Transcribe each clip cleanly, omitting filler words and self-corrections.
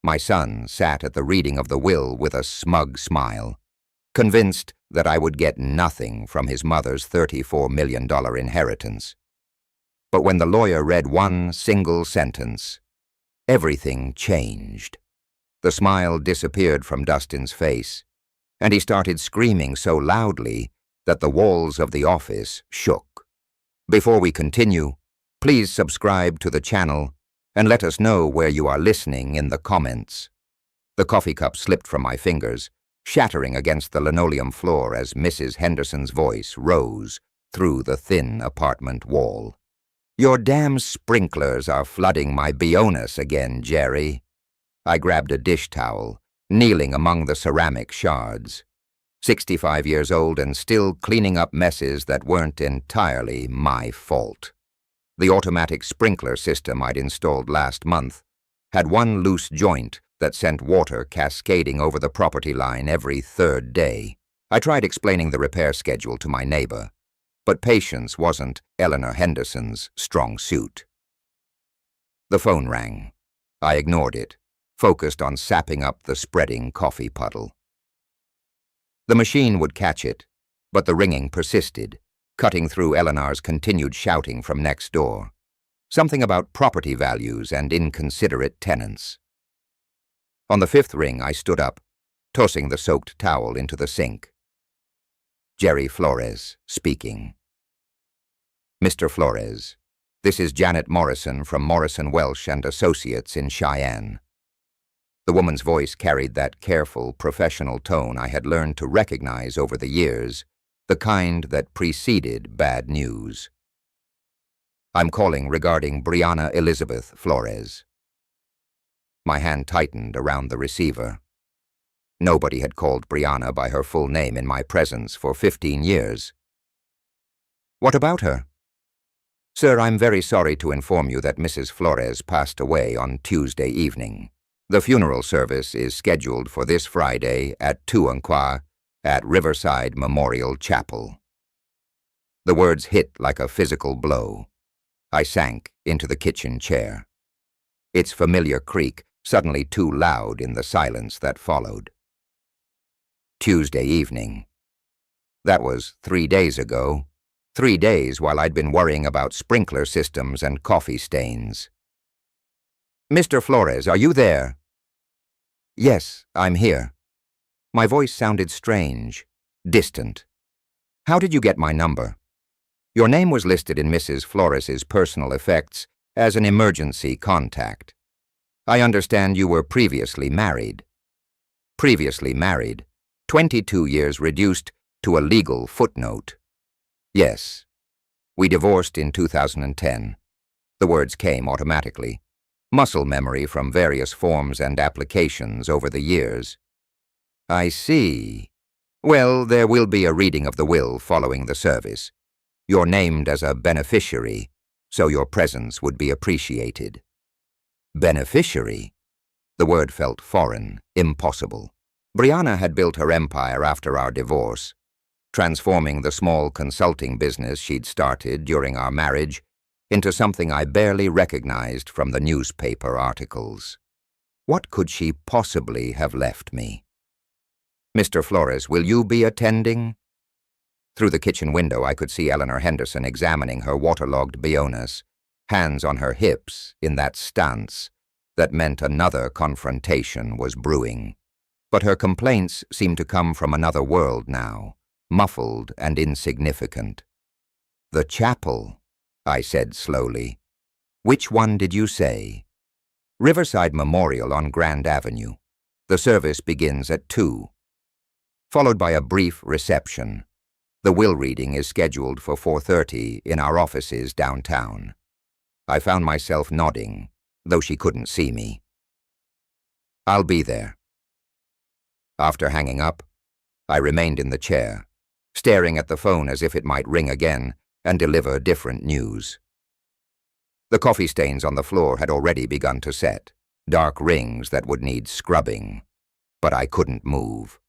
My son sat at the reading of the will with a smug smile, convinced that I would get nothing from his mother's $34 million inheritance. But when the lawyer read one single sentence, everything changed. The smile disappeared from Dustin's face, and he started screaming so loudly that the walls of the office shook. Before we continue, please subscribe to the channel and let us know where you are listening in the comments. The coffee cup slipped from my fingers, shattering against the linoleum floor as Mrs. Henderson's voice rose through the thin apartment wall. "Your damn sprinklers are flooding my bonus again, Jerry." I grabbed a dish towel, kneeling among the ceramic shards. 65 years old and still cleaning up messes that weren't entirely my fault. The automatic sprinkler system I'd installed last month had one loose joint that sent water cascading over the property line every third day. I tried explaining the repair schedule to my neighbor, but patience wasn't Eleanor Henderson's strong suit. The phone rang. I ignored it, focused on sapping up the spreading coffee puddle. The machine would catch it, but the ringing persisted, cutting through Eleanor's continued shouting from next door. Something about property values and inconsiderate tenants. On the fifth ring, I stood up, tossing the soaked towel into the sink. Jerry Flores speaking. "Mr. Flores, this is Janet Morrison from Morrison Welsh and Associates in Cheyenne." The woman's voice carried that careful, professional tone I had learned to recognize over the years, the kind that preceded bad news. "I'm calling regarding Brianna Elizabeth Flores." My hand tightened around the receiver. Nobody had called Brianna by her full name in my presence for 15 years. "What about her?" "Sir, I'm very sorry to inform you that Mrs. Flores passed away on Tuesday evening. The funeral service is scheduled for this Friday at 2:15 at Riverside Memorial Chapel." The words hit like a physical blow. I sank into the kitchen chair. Its familiar creak suddenly too loud in the silence that followed. Tuesday evening. That was 3 days ago. 3 days while I'd been worrying about sprinkler systems and coffee stains. "Mr. Flores, are you there?" "Yes, I'm here." My voice sounded strange, distant. "How did you get my number?" "Your name was listed in Mrs. Flores's personal effects as an emergency contact. I understand you were previously married." "Previously married? 22 years reduced to a legal footnote." "Yes. We divorced in 2010. The words came automatically. Muscle memory from various forms and applications over the years. "I see. Well, there will be a reading of the will following the service. You're named as a beneficiary, so your presence would be appreciated." Beneficiary? The word felt foreign, impossible. Brianna had built her empire after our divorce, transforming the small consulting business she'd started during our marriage into something I barely recognized from the newspaper articles. What could she possibly have left me? "Mr. Flores, will you be attending?" Through the kitchen window, I could see Eleanor Henderson examining her waterlogged bonus, hands on her hips in that stance that meant another confrontation was brewing. But her complaints seemed to come from another world now, muffled and insignificant. "The chapel," I said slowly. "Which one did you say?" "Riverside Memorial on Grand Avenue. The service begins at 2. Followed by a brief reception. The will reading is scheduled for 4:30 in our offices downtown." I found myself nodding, though she couldn't see me. "I'll be there." After hanging up, I remained in the chair, staring at the phone as if it might ring again and deliver different news. The coffee stains on the floor had already begun to set, dark rings that would need scrubbing, but I couldn't move.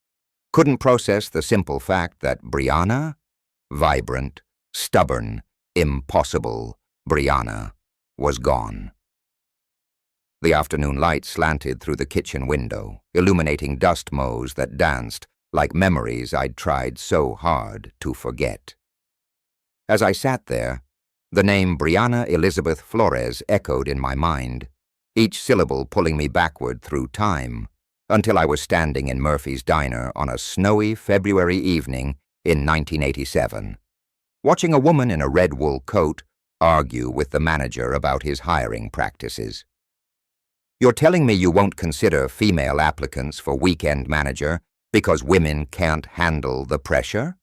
Couldn't process the simple fact that Brianna, vibrant, stubborn, impossible Brianna, was gone. The afternoon light slanted through the kitchen window, illuminating dust motes that danced like memories I'd tried so hard to forget. As I sat there, the name Brianna Elizabeth Flores echoed in my mind, each syllable pulling me backward through time, until I was standing in Murphy's Diner on a snowy February evening in 1987, watching a woman in a red wool coat argue with the manager about his hiring practices. "You're telling me you won't consider female applicants for weekend manager because women can't handle the pressure?"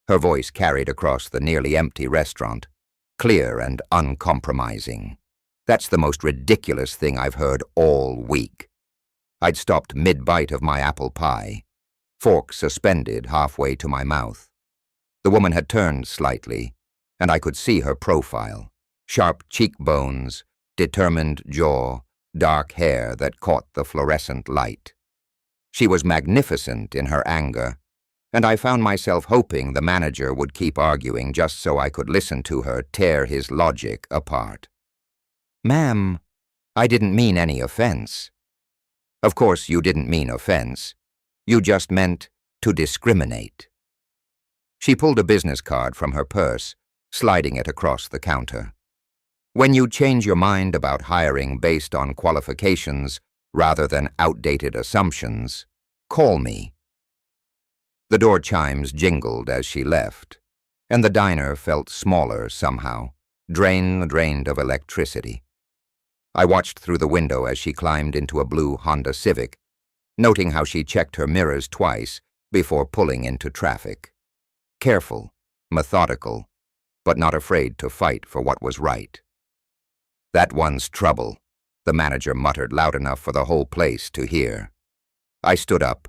Her voice carried across the nearly empty restaurant, clear and uncompromising. "That's the most ridiculous thing I've heard all week." I'd stopped mid-bite of my apple pie, fork suspended halfway to my mouth. The woman had turned slightly, and I could see her profile: sharp cheekbones, determined jaw, dark hair that caught the fluorescent light. She was magnificent in her anger, and I found myself hoping the manager would keep arguing just so I could listen to her tear his logic apart. "Ma'am, I didn't mean any offense." "Of course you didn't mean offense. You just meant to discriminate." She pulled a business card from her purse, sliding it across the counter. "When you change your mind about hiring based on qualifications rather than outdated assumptions, call me." The door chimes jingled as she left, and the diner felt smaller somehow, drained of electricity. I watched through the window as she climbed into a blue Honda Civic, noting how she checked her mirrors twice before pulling into traffic. Careful, methodical, but not afraid to fight for what was right. "That one's trouble," the manager muttered loud enough for the whole place to hear. I stood up,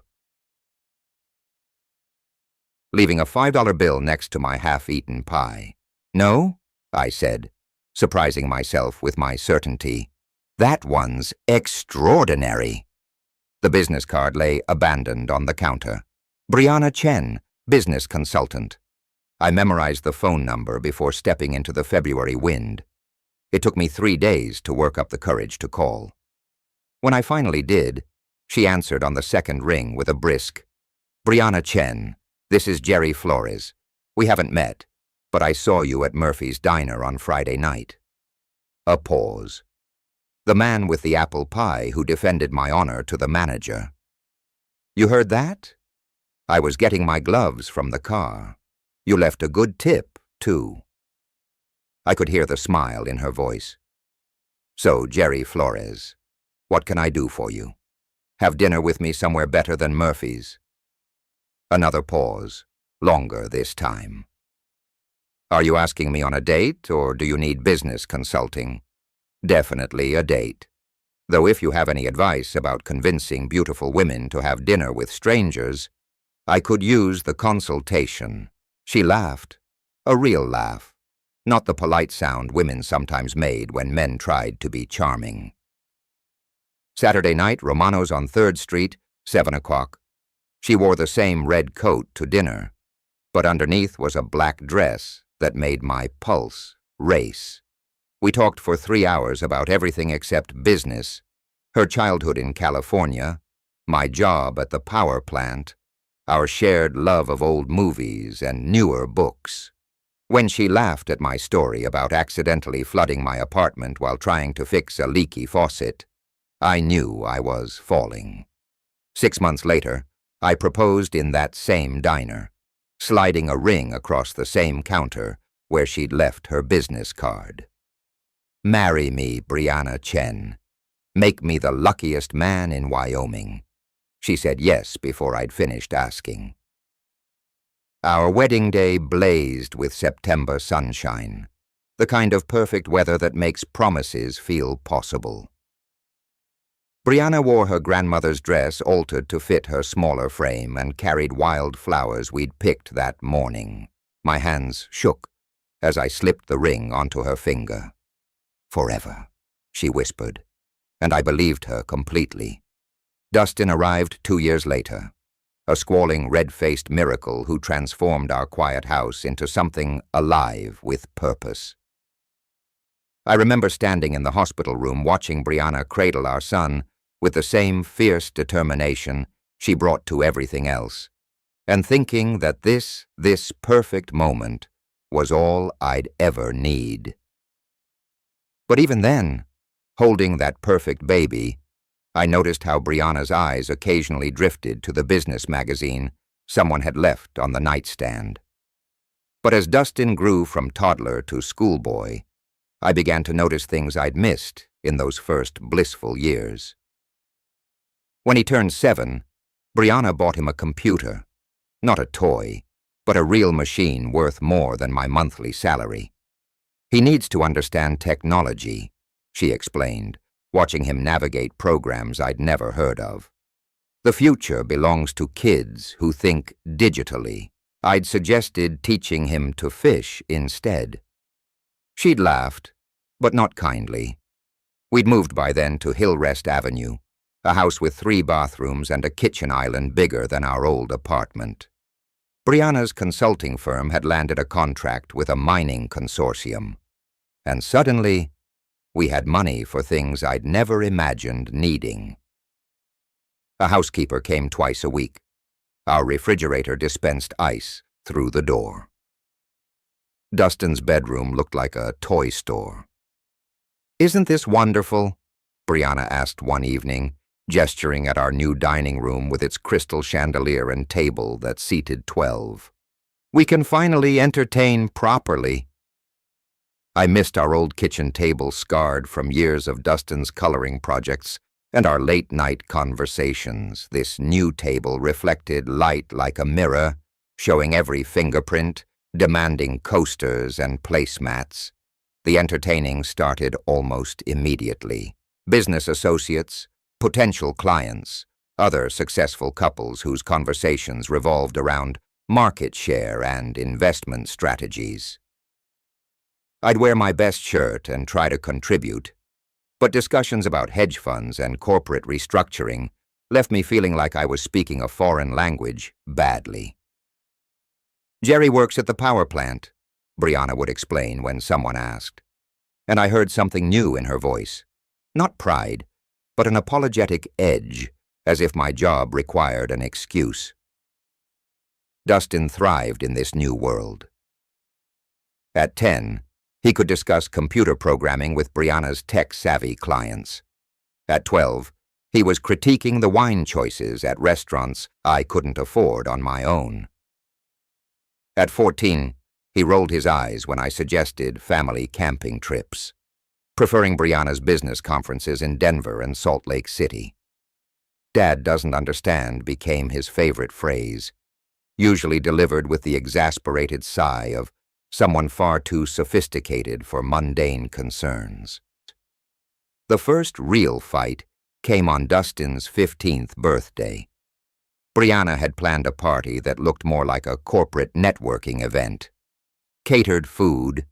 leaving a $5 bill next to my half-eaten pie. "No," I said, surprising myself with my certainty. "That one's extraordinary." The business card lay abandoned on the counter. "Brianna Chen, business consultant." I memorized the phone number before stepping into the February wind. It took me 3 days to work up the courage to call. When I finally did, she answered on the second ring with a brisk, "Brianna Chen, this is Jerry Flores. We haven't met, but I saw you at Murphy's Diner on Friday night." A pause. The man with the apple pie who defended my honor to the manager. "You heard that? I was getting my gloves from the car. You left a good tip, too." I could hear the smile in her voice. "So, Jerry Flores, what can I do for you? Have dinner with me somewhere better than Murphy's?" Another pause, longer this time. "Are you asking me on a date, or do you need business consulting?" "Definitely a date. Though if you have any advice about convincing beautiful women to have dinner with strangers, I could use the consultation." She laughed, a real laugh, not the polite sound women sometimes made when men tried to be charming. Saturday night, Romano's on 3rd Street, 7 o'clock. She wore the same red coat to dinner, but underneath was a black dress that made my pulse race. We talked for 3 hours about everything except business, her childhood in California, my job at the power plant, our shared love of old movies and newer books. When she laughed at my story about accidentally flooding my apartment while trying to fix a leaky faucet, I knew I was falling. 6 months later, I proposed in that same diner, sliding a ring across the same counter where she'd left her business card. "Marry me, Brianna Chen. Make me the luckiest man in Wyoming." She said yes before I'd finished asking. Our wedding day blazed with September sunshine, the kind of perfect weather that makes promises feel possible. Brianna wore her grandmother's dress altered to fit her smaller frame and carried wild flowers we'd picked that morning. My hands shook as I slipped the ring onto her finger. "Forever," she whispered, and I believed her completely. Dustin arrived 2 years later, a squalling red-faced miracle who transformed our quiet house into something alive with purpose. I remember standing in the hospital room watching Brianna cradle our son with the same fierce determination she brought to everything else, and thinking that this perfect moment was all I'd ever need. But even then, holding that perfect baby, I noticed how Brianna's eyes occasionally drifted to the business magazine someone had left on the nightstand. But as Dustin grew from toddler to schoolboy, I began to notice things I'd missed in those first blissful years. When he turned 7, Brianna bought him a computer, not a toy, but a real machine worth more than my monthly salary. He needs to understand technology, she explained, watching him navigate programs I'd never heard of. The future belongs to kids who think digitally. I'd suggested teaching him to fish instead. She'd laughed, but not kindly. We'd moved by then to Hillrest Avenue, a house with 3 bathrooms and a kitchen island bigger than our old apartment. Brianna's consulting firm had landed a contract with a mining consortium, and suddenly, we had money for things I'd never imagined needing. A housekeeper came twice a week. Our refrigerator dispensed ice through the door. Dustin's bedroom looked like a toy store. "Isn't this wonderful?" Brianna asked one evening, gesturing at our new dining room with its crystal chandelier and table that seated 12. "We can finally entertain properly." I missed our old kitchen table scarred from years of Dustin's coloring projects and our late-night conversations. This new table reflected light like a mirror, showing every fingerprint, demanding coasters and placemats. The entertaining started almost immediately. Business associates, potential clients, other successful couples whose conversations revolved around market share and investment strategies. I'd wear my best shirt and try to contribute, but discussions about hedge funds and corporate restructuring left me feeling like I was speaking a foreign language badly. "Jerry works at the power plant," Brianna would explain when someone asked, and I heard something new in her voice. Not pride, but an apologetic edge, as if my job required an excuse. Dustin thrived in this new world. At 10, he could discuss computer programming with Brianna's tech-savvy clients. At 12, he was critiquing the wine choices at restaurants I couldn't afford on my own. At 14, he rolled his eyes when I suggested family camping trips, preferring Brianna's business conferences in Denver and Salt Lake City. "Dad doesn't understand" became his favorite phrase, usually delivered with the exasperated sigh of someone far too sophisticated for mundane concerns. The first real fight came on Dustin's 15th birthday. Brianna had planned a party that looked more like a corporate networking event. Catered food,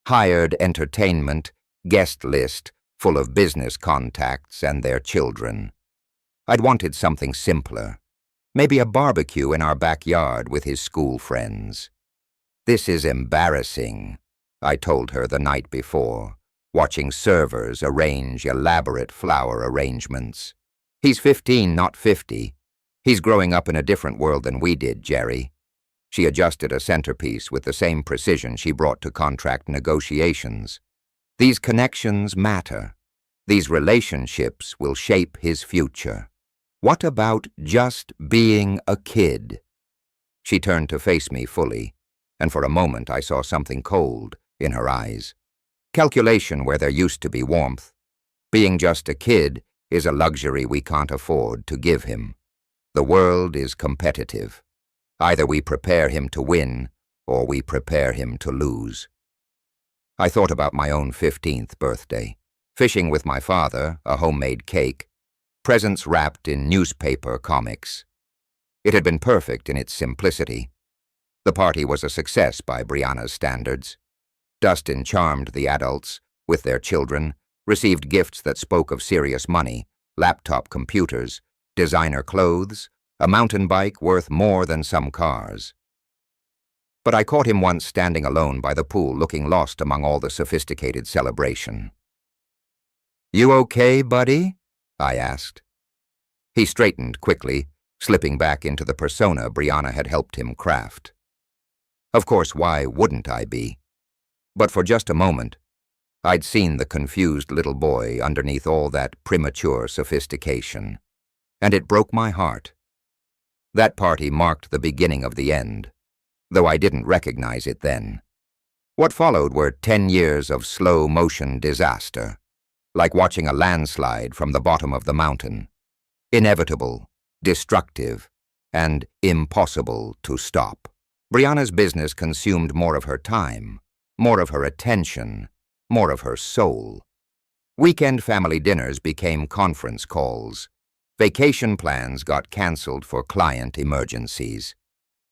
hired entertainment, guest list full of business contacts and their children. I'd wanted something simpler, maybe a barbecue in our backyard with his school friends. "This is embarrassing," I told her the night before, watching servers arrange elaborate flower arrangements. "He's 15, not 50. He's growing up in a different world than we did, Jerry." She adjusted a centerpiece with the same precision she brought to contract negotiations. "These connections matter. These relationships will shape his future. What about just being a kid?" She turned to face me fully, and for a moment I saw something cold in her eyes. Calculation where there used to be warmth. Being just a kid is a luxury we can't afford to give him. The world is competitive. Either we prepare him to win, or we prepare him to lose. I thought about my own 15th birthday, fishing with my father, a homemade cake, presents wrapped in newspaper comics. It had been perfect in its simplicity. The party was a success by Brianna's standards. Dustin charmed the adults with their children, received gifts that spoke of serious money, laptop computers, designer clothes, a mountain bike worth more than some cars. But I caught him once standing alone by the pool, looking lost among all the sophisticated celebration. "You okay, buddy?" I asked. He straightened quickly, slipping back into the persona Brianna had helped him craft. Of course, why wouldn't I be? But for just a moment, I'd seen the confused little boy underneath all that premature sophistication, and it broke my heart. That party marked the beginning of the end, though I didn't recognize it then. What followed were 10 years of slow-motion disaster, like watching a landslide from the bottom of the mountain. Inevitable, destructive, and impossible to stop. Brianna's business consumed more of her time, more of her attention, more of her soul. Weekend family dinners became conference calls. Vacation plans got canceled for client emergencies.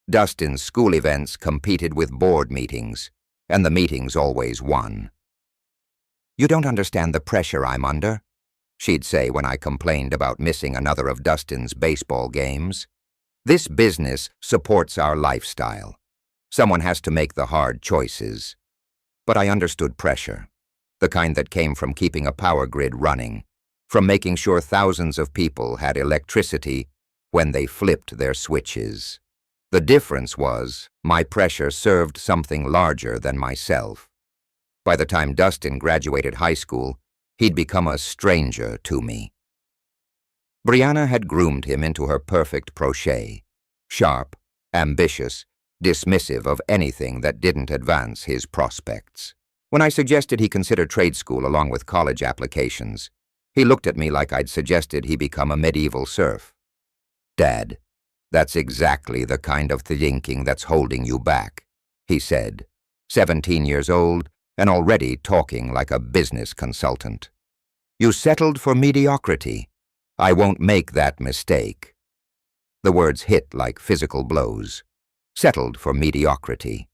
Dustin's school events competed with board meetings, and the meetings always won. "You don't understand the pressure I'm under," she'd say when I complained about missing another of Dustin's baseball games. "This business supports our lifestyle. Someone has to make the hard choices." But I understood pressure, the kind that came from keeping a power grid running, from making sure thousands of people had electricity when they flipped their switches. The difference was, my pressure served something larger than myself. By the time Dustin graduated high school, he'd become a stranger to me. Brianna had groomed him into her perfect protege, sharp, ambitious, dismissive of anything that didn't advance his prospects. When I suggested he consider trade school along with college applications, he looked at me like I'd suggested he become a medieval serf. "Dad, that's exactly the kind of thinking that's holding you back," he said, 17 years old and already talking like a business consultant. "You settled for mediocrity. I won't make that mistake." The words hit like physical blows. Settled for mediocrity.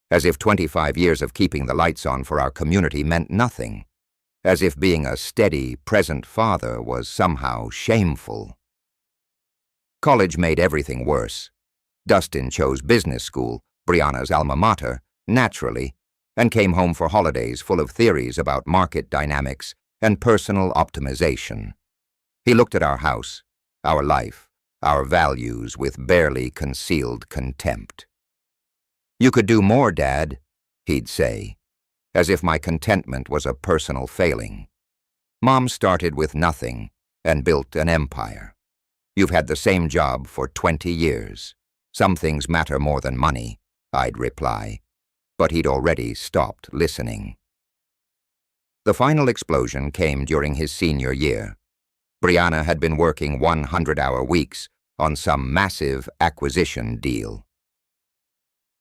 As if 25 years of keeping the lights on for our community meant nothing. As if being a steady, present father was somehow shameful. College made everything worse. Dustin chose business school, Brianna's alma mater, naturally, and came home for holidays full of theories about market dynamics and personal optimization. He looked at our house, our life, our values with barely concealed contempt. "You could do more, Dad," he'd say, as if my contentment was a personal failing. "Mom started with nothing and built an empire. You've had the same job for 20 years. Some things matter more than money," I'd reply, but he'd already stopped listening. The final explosion came during his senior year. Brianna had been working 100-hour weeks on some massive acquisition deal.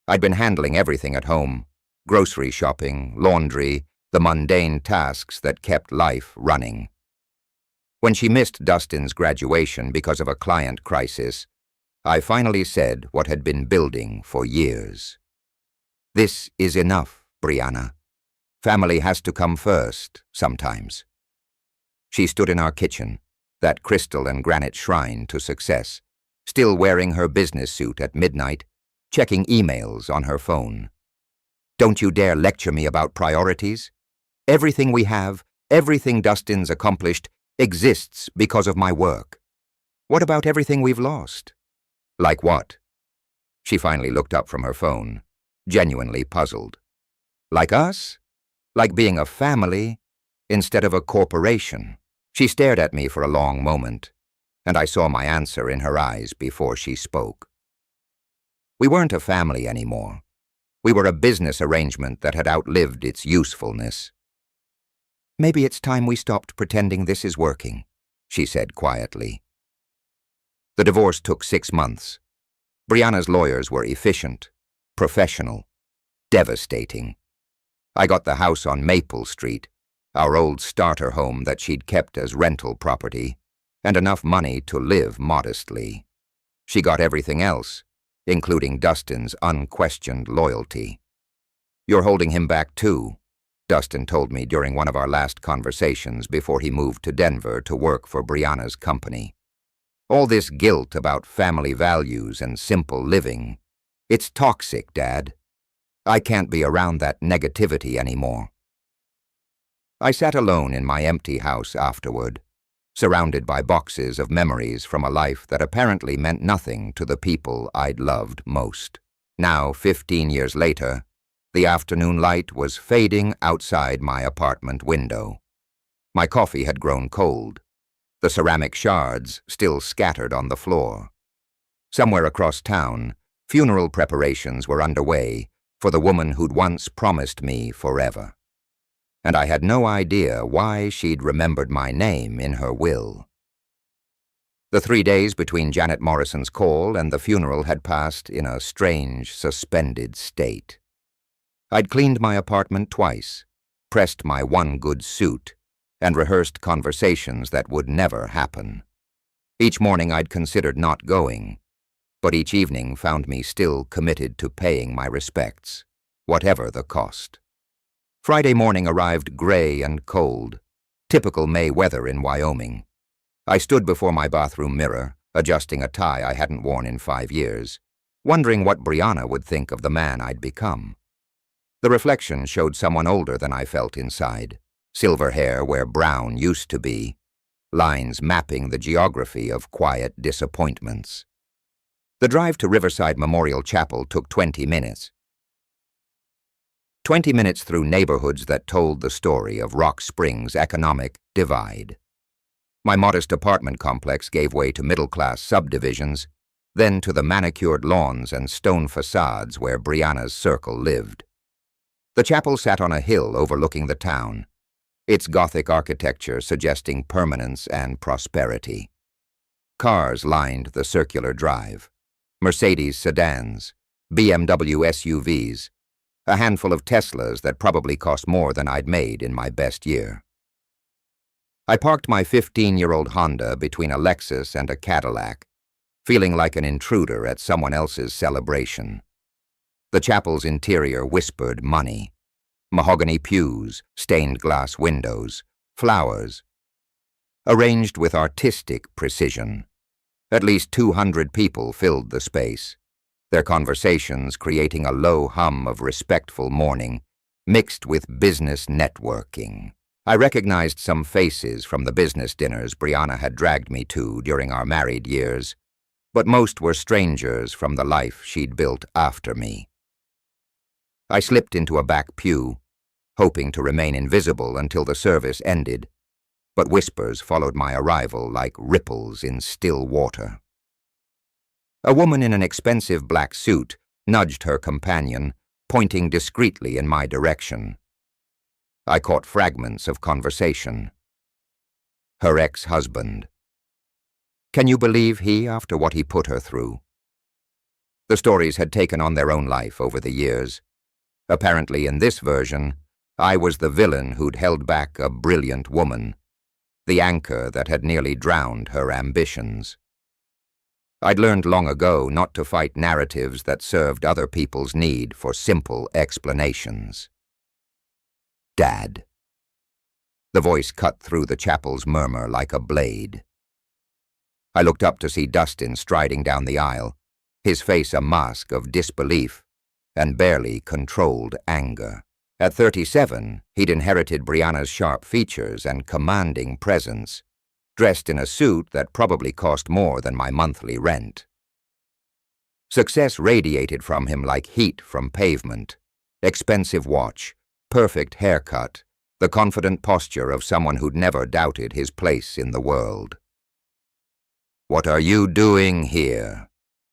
I'd been handling everything at home, grocery shopping, laundry, the mundane tasks that kept life running. When she missed Dustin's graduation because of a client crisis, I finally said what had been building for years. "This is enough, Brianna. Family has to come first, sometimes." She stood in our kitchen, that crystal and granite shrine to success, still wearing her business suit at midnight, checking emails on her phone. "Don't you dare lecture me about priorities. Everything we have, everything Dustin's accomplished, exists because of my work. What about everything we've lost?" "Like what?" She finally looked up from her phone, genuinely puzzled. "Like us? Like being a family instead of a corporation." She stared at me for a long moment, and I saw my answer in her eyes before she spoke. We weren't a family anymore. We were a business arrangement that had outlived its usefulness. "Maybe it's time we stopped pretending this is working," she said quietly. The divorce took 6 months. Brianna's lawyers were efficient, professional, devastating. I got the house on Maple Street, our old starter home that she'd kept as rental property, and enough money to live modestly. She got everything else, including Dustin's unquestioned loyalty. "You're holding him back too," Dustin told me during one of our last conversations before he moved to Denver to work for Brianna's company. "All this guilt about family values and simple living, it's toxic, Dad. I can't be around that negativity anymore. I sat alone in my empty house afterward, surrounded by boxes of memories from a life that apparently meant nothing to the people I'd loved most. Now, 15 years later, the afternoon light was fading outside my apartment window. My coffee had grown cold, the ceramic shards still scattered on the floor. Somewhere across town, funeral preparations were underway for the woman who'd once promised me forever. And I had no idea why she'd remembered my name in her will. The 3 days between Janet Morrison's call and the funeral had passed in a strange, suspended state. I'd cleaned my apartment twice, pressed my one good suit, and rehearsed conversations that would never happen. Each morning I'd considered not going, but each evening found me still committed to paying my respects, whatever the cost. Friday morning arrived gray and cold, typical May weather in Wyoming. I stood before my bathroom mirror, adjusting a tie I hadn't worn in 5 years, wondering what Brianna would think of the man I'd become. The reflection showed someone older than I felt inside, silver hair where brown used to be, lines mapping the geography of quiet disappointments. The drive to Riverside Memorial Chapel took 20 minutes. 20 minutes through neighborhoods that told the story of Rock Springs' economic divide. My modest apartment complex gave way to middle-class subdivisions, then to the manicured lawns and stone facades where Brianna's circle lived. The chapel sat on a hill overlooking the town, its Gothic architecture suggesting permanence and prosperity. Cars lined the circular drive, Mercedes sedans, BMW SUVs, a handful of Teslas that probably cost more than I'd made in my best year. I parked my 15-year-old Honda between a Lexus and a Cadillac, feeling like an intruder at someone else's celebration. The chapel's interior whispered money. Mahogany pews, stained glass windows, flowers, arranged with artistic precision. At least 200 people filled the space, their conversations creating a low hum of respectful mourning, mixed with business networking. I recognized some faces from the business dinners Brianna had dragged me to during our married years, but most were strangers from the life she'd built after me. I slipped into a back pew, hoping to remain invisible until the service ended, but whispers followed my arrival like ripples in still water. A woman in an expensive black suit nudged her companion, pointing discreetly in my direction. I caught fragments of conversation. Her ex-husband. Can you believe he, after what he put her through? The stories had taken on their own life over the years. Apparently, in this version, I was the villain who'd held back a brilliant woman, the anchor that had nearly drowned her ambitions. I'd learned long ago not to fight narratives that served other people's need for simple explanations. Dad. The voice cut through the chapel's murmur like a blade. I looked up to see Dustin striding down the aisle, his face a mask of disbelief and barely controlled anger. At 37, he'd inherited Brianna's sharp features and commanding presence, dressed in a suit that probably cost more than my monthly rent. Success radiated from him like heat from pavement. Expensive watch, perfect haircut, the confident posture of someone who'd never doubted his place in the world. "What are you doing here?"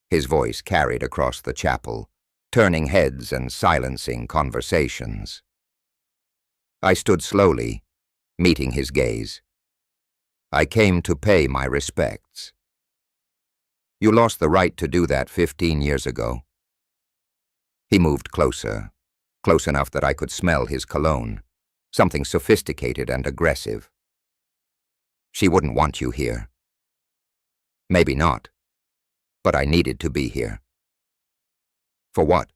His voice carried across the chapel, turning heads and silencing conversations. I stood slowly, meeting his gaze. "I came to pay my respects." "You lost the right to do that 15 years ago." He moved closer, close enough that I could smell his cologne, something sophisticated and aggressive. "She wouldn't want you here." "Maybe not, but I needed to be here." "For what?"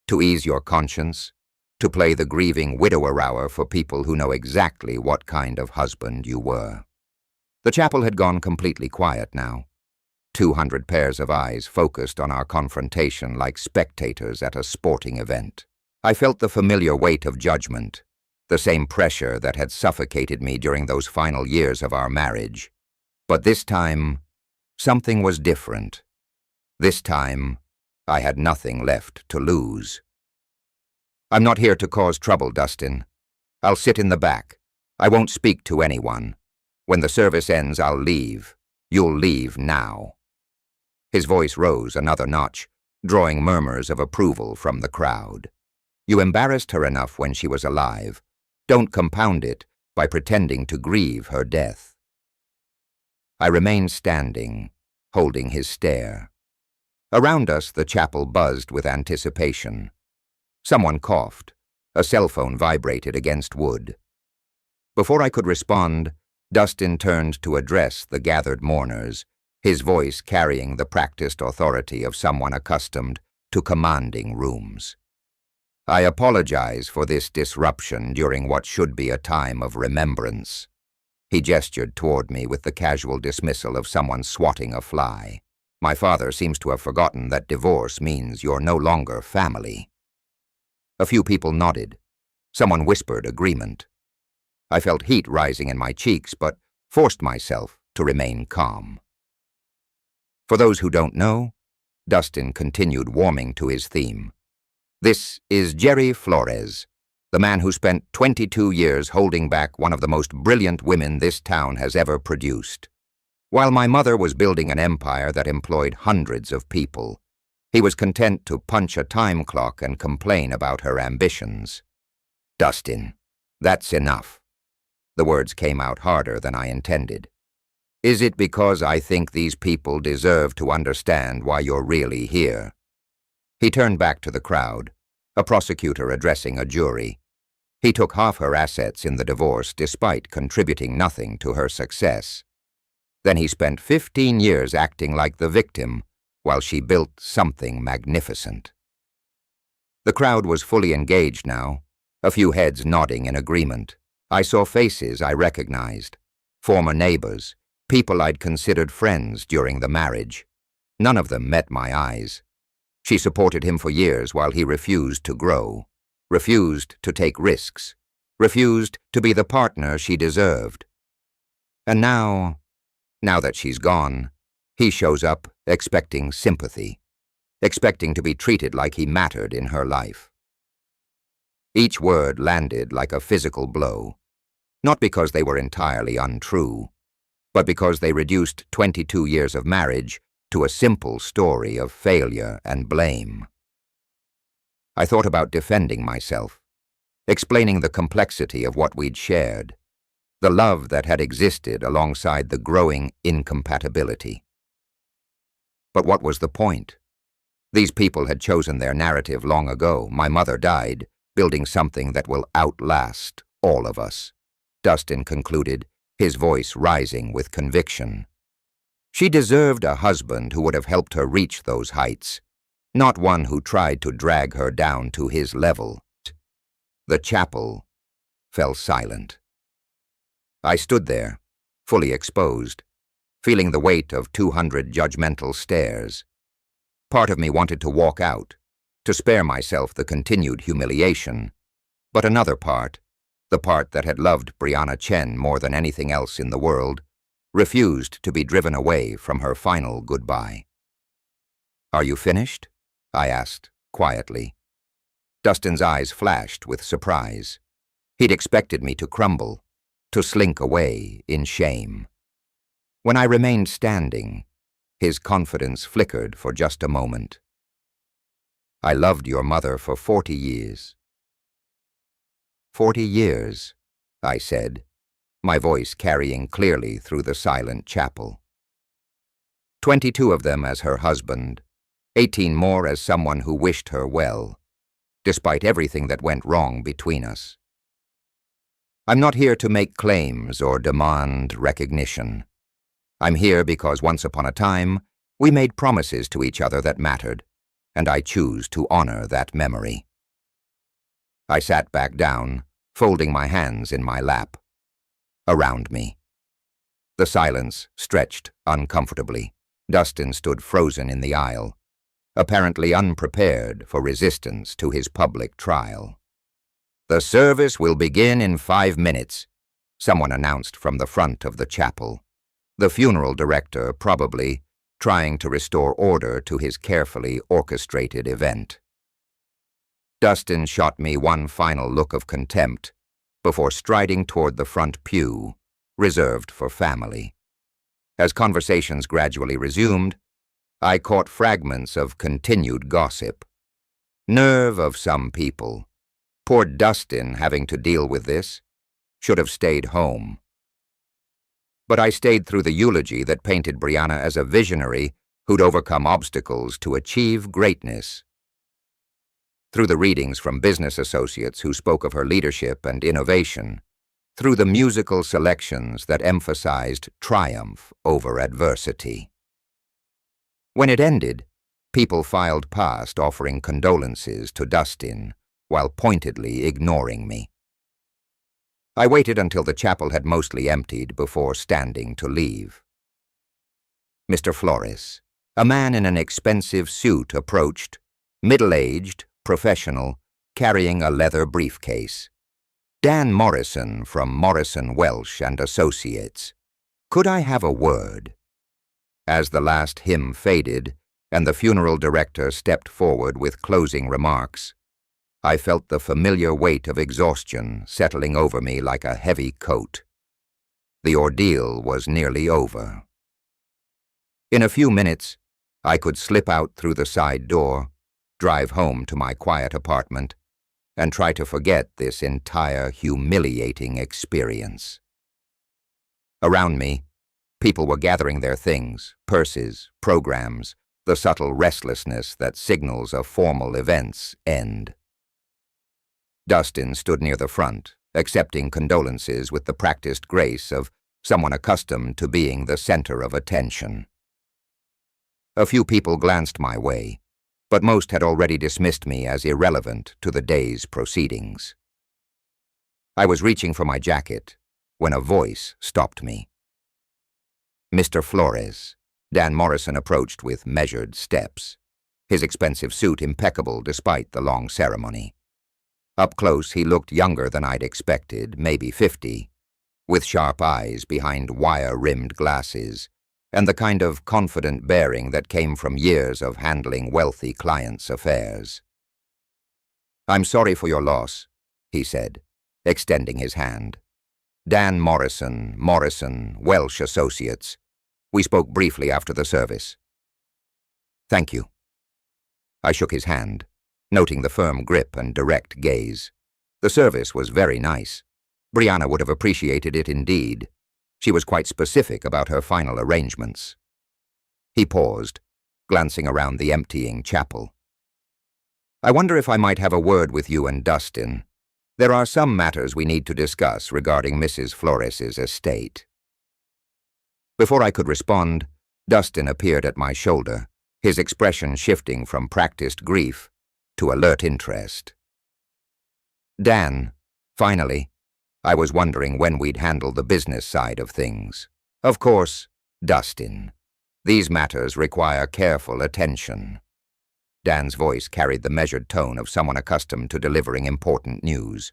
"To ease your conscience, to play the grieving widower hour for people who know exactly what kind of husband you were." The chapel had gone completely quiet now. 200 pairs of eyes focused on our confrontation like spectators at a sporting event. I felt the familiar weight of judgment, the same pressure that had suffocated me during those final years of our marriage. But this time, something was different. This time, I had nothing left to lose. "I'm not here to cause trouble, Dustin. I'll sit in the back. I won't speak to anyone. When the service ends, I'll leave. You'll leave now." His voice rose another notch, drawing murmurs of approval from the crowd. "You embarrassed her enough when she was alive. Don't compound it by pretending to grieve her death." I remained standing, holding his stare. Around us, the chapel buzzed with anticipation. Someone coughed. A cell phone vibrated against wood. Before I could respond, Dustin turned to address the gathered mourners, his voice carrying the practiced authority of someone accustomed to commanding rooms. "I apologize for this disruption during what should be a time of remembrance." He gestured toward me with the casual dismissal of someone swatting a fly. "My father seems to have forgotten that divorce means you're no longer family." A few people nodded. Someone whispered agreement. I felt heat rising in my cheeks, but forced myself to remain calm. For those who don't know, Dustin continued warming to his theme. "This is Jerry Flores, the man who spent 22 years holding back one of the most brilliant women this town has ever produced. While my mother was building an empire that employed hundreds of people, he was content to punch a time clock and complain about her ambitions." "Dustin, that's enough." The words came out harder than I intended. "Is it because I think these people deserve to understand why you're really here?" He turned back to the crowd, a prosecutor addressing a jury. He took half her assets in the divorce despite contributing nothing to her success. Then he spent 15 years acting like the victim while she built something magnificent. The crowd was fully engaged now, a few heads nodding in agreement. I saw faces I recognized, former neighbors, people I'd considered friends during the marriage. None of them met my eyes. She supported him for years while he refused to grow, refused to take risks, refused to be the partner she deserved. And now that she's gone, he shows up expecting sympathy, expecting to be treated like he mattered in her life. Each word landed like a physical blow, not because they were entirely untrue, but because they reduced 22 years of marriage to a simple story of failure and blame. I thought about defending myself, explaining the complexity of what we'd shared, the love that had existed alongside the growing incompatibility. But what was the point? These people had chosen their narrative long ago. My mother died, building something that will outlast all of us, Dustin concluded, his voice rising with conviction. She deserved a husband who would have helped her reach those heights, not one who tried to drag her down to his level. The chapel fell silent. I stood there, fully exposed, feeling the weight of 200 judgmental stares. Part of me wanted to walk out, to spare myself the continued humiliation, but another part, the part that had loved Brianna Chen more than anything else in the world, refused to be driven away from her final goodbye. "Are you finished?" I asked, quietly. Dustin's eyes flashed with surprise. He'd expected me to crumble, to slink away in shame. When I remained standing, his confidence flickered for just a moment. "I loved your mother for 40 years. 40 years, I said, my voice carrying clearly through the silent chapel. 22 of them as her husband, 18 more as someone who wished her well, despite everything that went wrong between us. I'm not here to make claims or demand recognition. I'm here because once upon a time, we made promises to each other that mattered, and I choose to honor that memory." I sat back down, folding my hands in my lap. Around me, the silence stretched uncomfortably. Dustin stood frozen in the aisle, apparently unprepared for resistance to his public trial. "The service will begin in 5 minutes," someone announced from the front of the chapel, the funeral director probably trying to restore order to his carefully orchestrated event. Dustin shot me one final look of contempt before striding toward the front pew, reserved for family. As conversations gradually resumed, I caught fragments of continued gossip. Nerve of some people. Poor Dustin having to deal with this. Should have stayed home. But I stayed through the eulogy that painted Brianna as a visionary who'd overcome obstacles to achieve greatness. Through the readings from business associates who spoke of her leadership and innovation, through the musical selections that emphasized triumph over adversity. When it ended, people filed past offering condolences to Dustin while pointedly ignoring me. I waited until the chapel had mostly emptied before standing to leave. Mr. Flores, a man in an expensive suit, approached, middle-aged, professional, carrying a leather briefcase. "Dan Morrison from Morrison, Welsh and Associates. Could I have a word?" As the last hymn faded and the funeral director stepped forward with closing remarks, I felt the familiar weight of exhaustion settling over me like a heavy coat. The ordeal was nearly over. In a few minutes, I could slip out through the side door, drive home to my quiet apartment, and try to forget this entire humiliating experience. Around me, people were gathering their things, purses, programs, the subtle restlessness that signals a formal event's end. Dustin stood near the front, accepting condolences with the practiced grace of someone accustomed to being the center of attention. A few people glanced my way, but most had already dismissed me as irrelevant to the day's proceedings. I was reaching for my jacket when a voice stopped me. "Mr. Flores," Dan Morrison approached with measured steps, his expensive suit impeccable despite the long ceremony. Up close, he looked younger than I'd expected, maybe 50, with sharp eyes behind wire-rimmed glasses, and the kind of confident bearing that came from years of handling wealthy clients' affairs. "I'm sorry for your loss," he said, extending his hand. "Dan Morrison, Welsh Associates. We spoke briefly after the service." "Thank you." I shook his hand, noting the firm grip and direct gaze. The service was very nice. Brianna would have appreciated it indeed. She was quite specific about her final arrangements. He paused, glancing around the emptying chapel. "I wonder if I might have a word with you and Dustin. There are some matters we need to discuss regarding Mrs. Flores's estate." Before I could respond, Dustin appeared at my shoulder, his expression shifting from practiced grief to alert interest. "Dan, finally. I was wondering when we'd handle the business side of things. Of course, Dustin. These matters require careful attention." Dan's voice carried the measured tone of someone accustomed to delivering important news.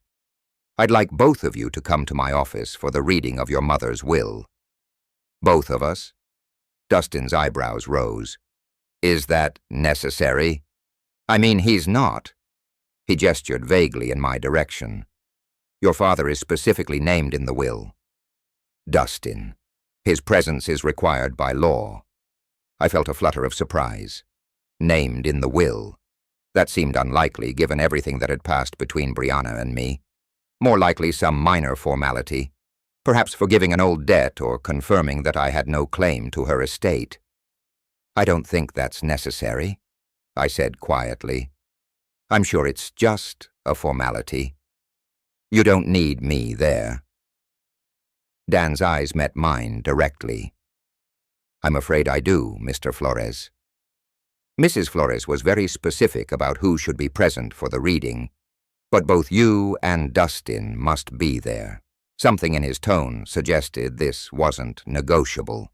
"I'd like both of you to come to my office for the reading of your mother's will." "Both of us?" Dustin's eyebrows rose. "Is that necessary?" "I mean, he's not." He gestured vaguely in my direction. "Your father is specifically named in the will." "Dustin. His presence is required by law." I felt a flutter of surprise. Named in the will. That seemed unlikely given everything that had passed between Brianna and me. More likely some minor formality, perhaps forgiving an old debt or confirming that I had no claim to her estate. "I don't think that's necessary," I said quietly. "I'm sure it's just a formality. You don't need me there." Dan's eyes met mine directly. "I'm afraid I do, Mr. Flores." Mrs. Flores was very specific about who should be present for the reading, but both you and Dustin must be there. Something in his tone suggested this wasn't negotiable.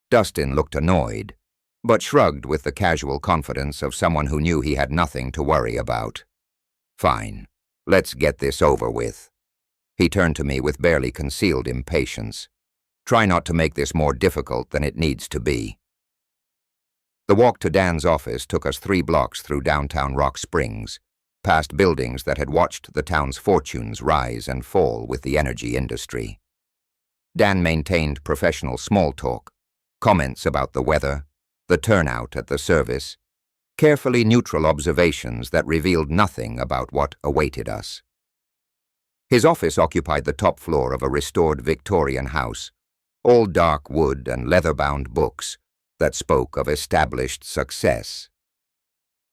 Dustin looked annoyed, but shrugged with the casual confidence of someone who knew he had nothing to worry about. Fine, let's get this over with. He turned to me with barely concealed impatience. Try not to make this more difficult than it needs to be. The walk to Dan's office took us 3 blocks through downtown Rock Springs, past buildings that had watched the town's fortunes rise and fall with the energy industry. Dan maintained professional small talk, comments about the weather, the turnout at the service, carefully neutral observations that revealed nothing about what awaited us. His office occupied the top floor of a restored Victorian house, all dark wood and leather-bound books that spoke of established success.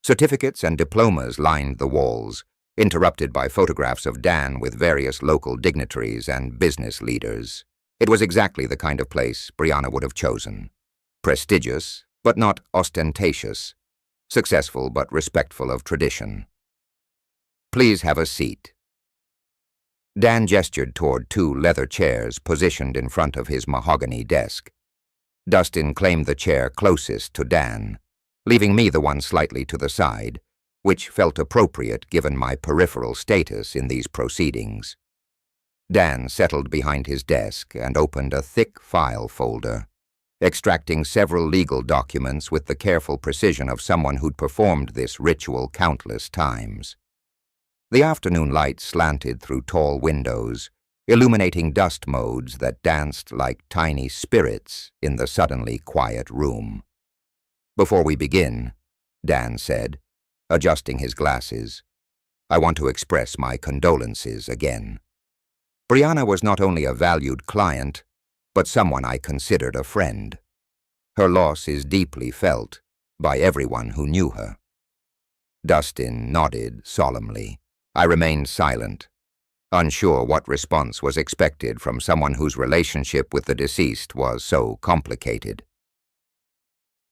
Certificates and diplomas lined the walls, interrupted by photographs of Dan with various local dignitaries and business leaders. It was exactly the kind of place Brianna would have chosen. Prestigious, but not ostentatious. Successful, but respectful of tradition. Please have a seat. Dan gestured toward 2 leather chairs positioned in front of his mahogany desk. Dustin claimed the chair closest to Dan, leaving me the one slightly to the side, which felt appropriate given my peripheral status in these proceedings. Dan settled behind his desk and opened a thick file folder, extracting several legal documents with the careful precision of someone who'd performed this ritual countless times. The afternoon light slanted through tall windows, illuminating dust modes that danced like tiny spirits in the suddenly quiet room. Before we begin, Dan said, adjusting his glasses, I want to express my condolences again. Brianna was not only a valued client, but someone I considered a friend. Her loss is deeply felt by everyone who knew her. Dustin nodded solemnly. I remained silent, unsure what response was expected from someone whose relationship with the deceased was so complicated.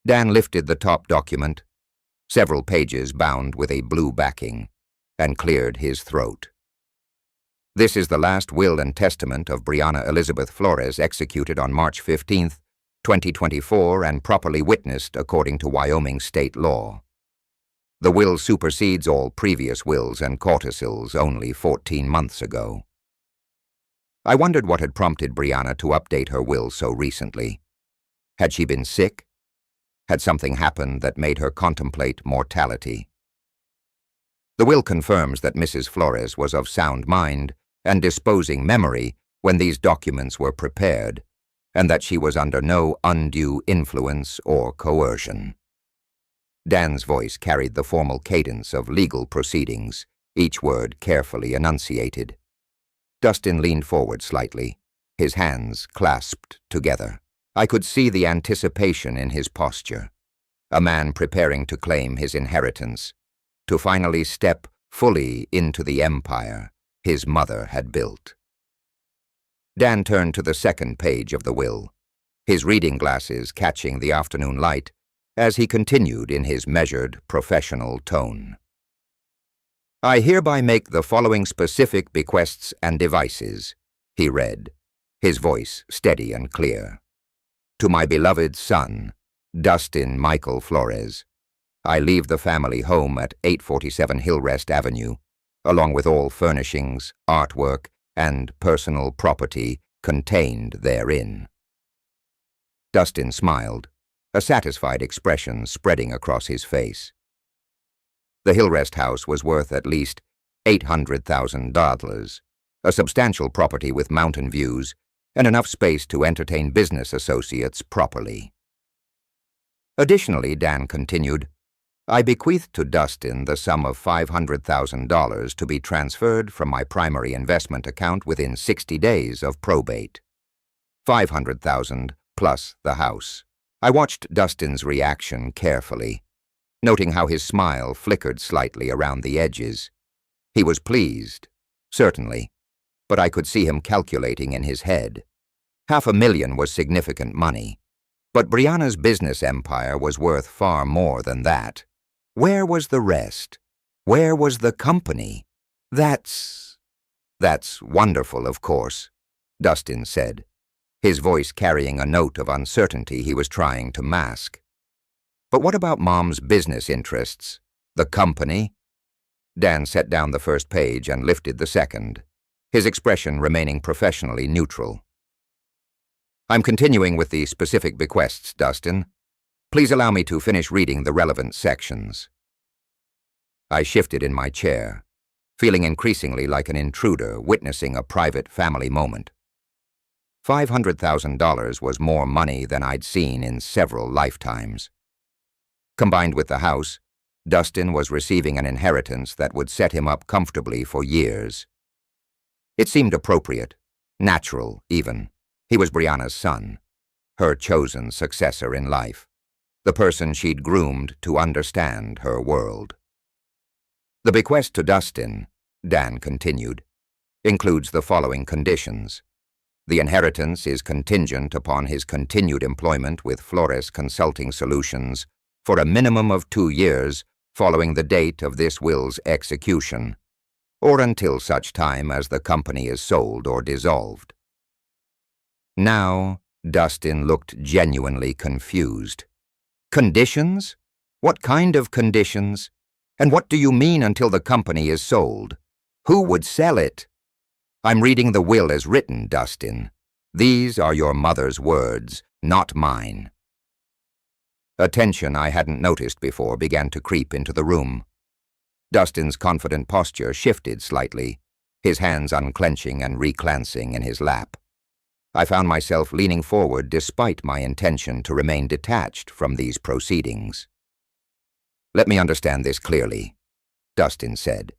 Dan lifted the top document, several pages bound with a blue backing, and cleared his throat. This is the last will and testament of Brianna Elizabeth Flores executed on March 15, 2024 and properly witnessed according to Wyoming state law. The will supersedes all previous wills and codicils only 14 months ago. I wondered what had prompted Brianna to update her will so recently. Had she been sick? Had something happened that made her contemplate mortality? The will confirms that Mrs. Flores was of sound mind and disposing memory when these documents were prepared, and that she was under no undue influence or coercion. Dan's voice carried the formal cadence of legal proceedings, each word carefully enunciated. Dustin leaned forward slightly, his hands clasped together. I could see the anticipation in his posture. A man preparing to claim his inheritance, to finally step fully into the empire his mother had built. Dan turned to the second page of the will, his reading glasses catching the afternoon light as he continued in his measured, professional tone. I hereby make the following specific bequests and devices, he read, his voice steady and clear. To my beloved son, Dustin Michael Flores, I leave the family home at 847 Hillrest Avenue, along with all furnishings, artwork, and personal property contained therein. Dustin smiled, a satisfied expression spreading across his face. The Hillrest house was worth at least $800,000, a substantial property with mountain views and enough space to entertain business associates properly. Additionally, Dan continued, I bequeath to Dustin the sum of $500,000 to be transferred from my primary investment account within 60 days of probate. $500,000 plus the house. I watched Dustin's reaction carefully, noting how his smile flickered slightly around the edges. He was pleased, certainly, but I could see him calculating in his head. $500,000 was significant money, but Brianna's business empire was worth far more than that. Where was the rest? Where was the company? That's wonderful, of course, Dustin said. his voice carrying a note of uncertainty he was trying to mask. "But what about Mom's business interests? The company?" Dan set down the first page and lifted the second, his expression remaining professionally neutral. "I'm continuing with the specific bequests, Dustin. Please allow me to finish reading the relevant sections." I shifted in my chair, feeling increasingly like an intruder witnessing a private family moment. $500,000 was more money than I'd seen in several lifetimes. Combined with the house, Dustin was receiving an inheritance that would set him up comfortably for years. It seemed appropriate, natural even. He was Brianna's son, her chosen successor in life, the person she'd groomed to understand her world. "The bequest to Dustin," Dan continued, "includes the following conditions. The inheritance is contingent upon his continued employment with Flores Consulting Solutions for a minimum of 2 years following the date of this will's execution, or until such time as the company is sold or dissolved." Now, Dustin looked genuinely confused. "Conditions? What kind of conditions? And what do you mean until the company is sold? Who would sell it?" "I'm reading the will as written, Dustin. These are your mother's words, not mine." A tension I hadn't noticed before began to creep into the room. Dustin's confident posture shifted slightly, his hands unclenching and reclancing in his lap. I found myself leaning forward despite my intention to remain detached from these proceedings. "Let me understand this clearly," Dustin said,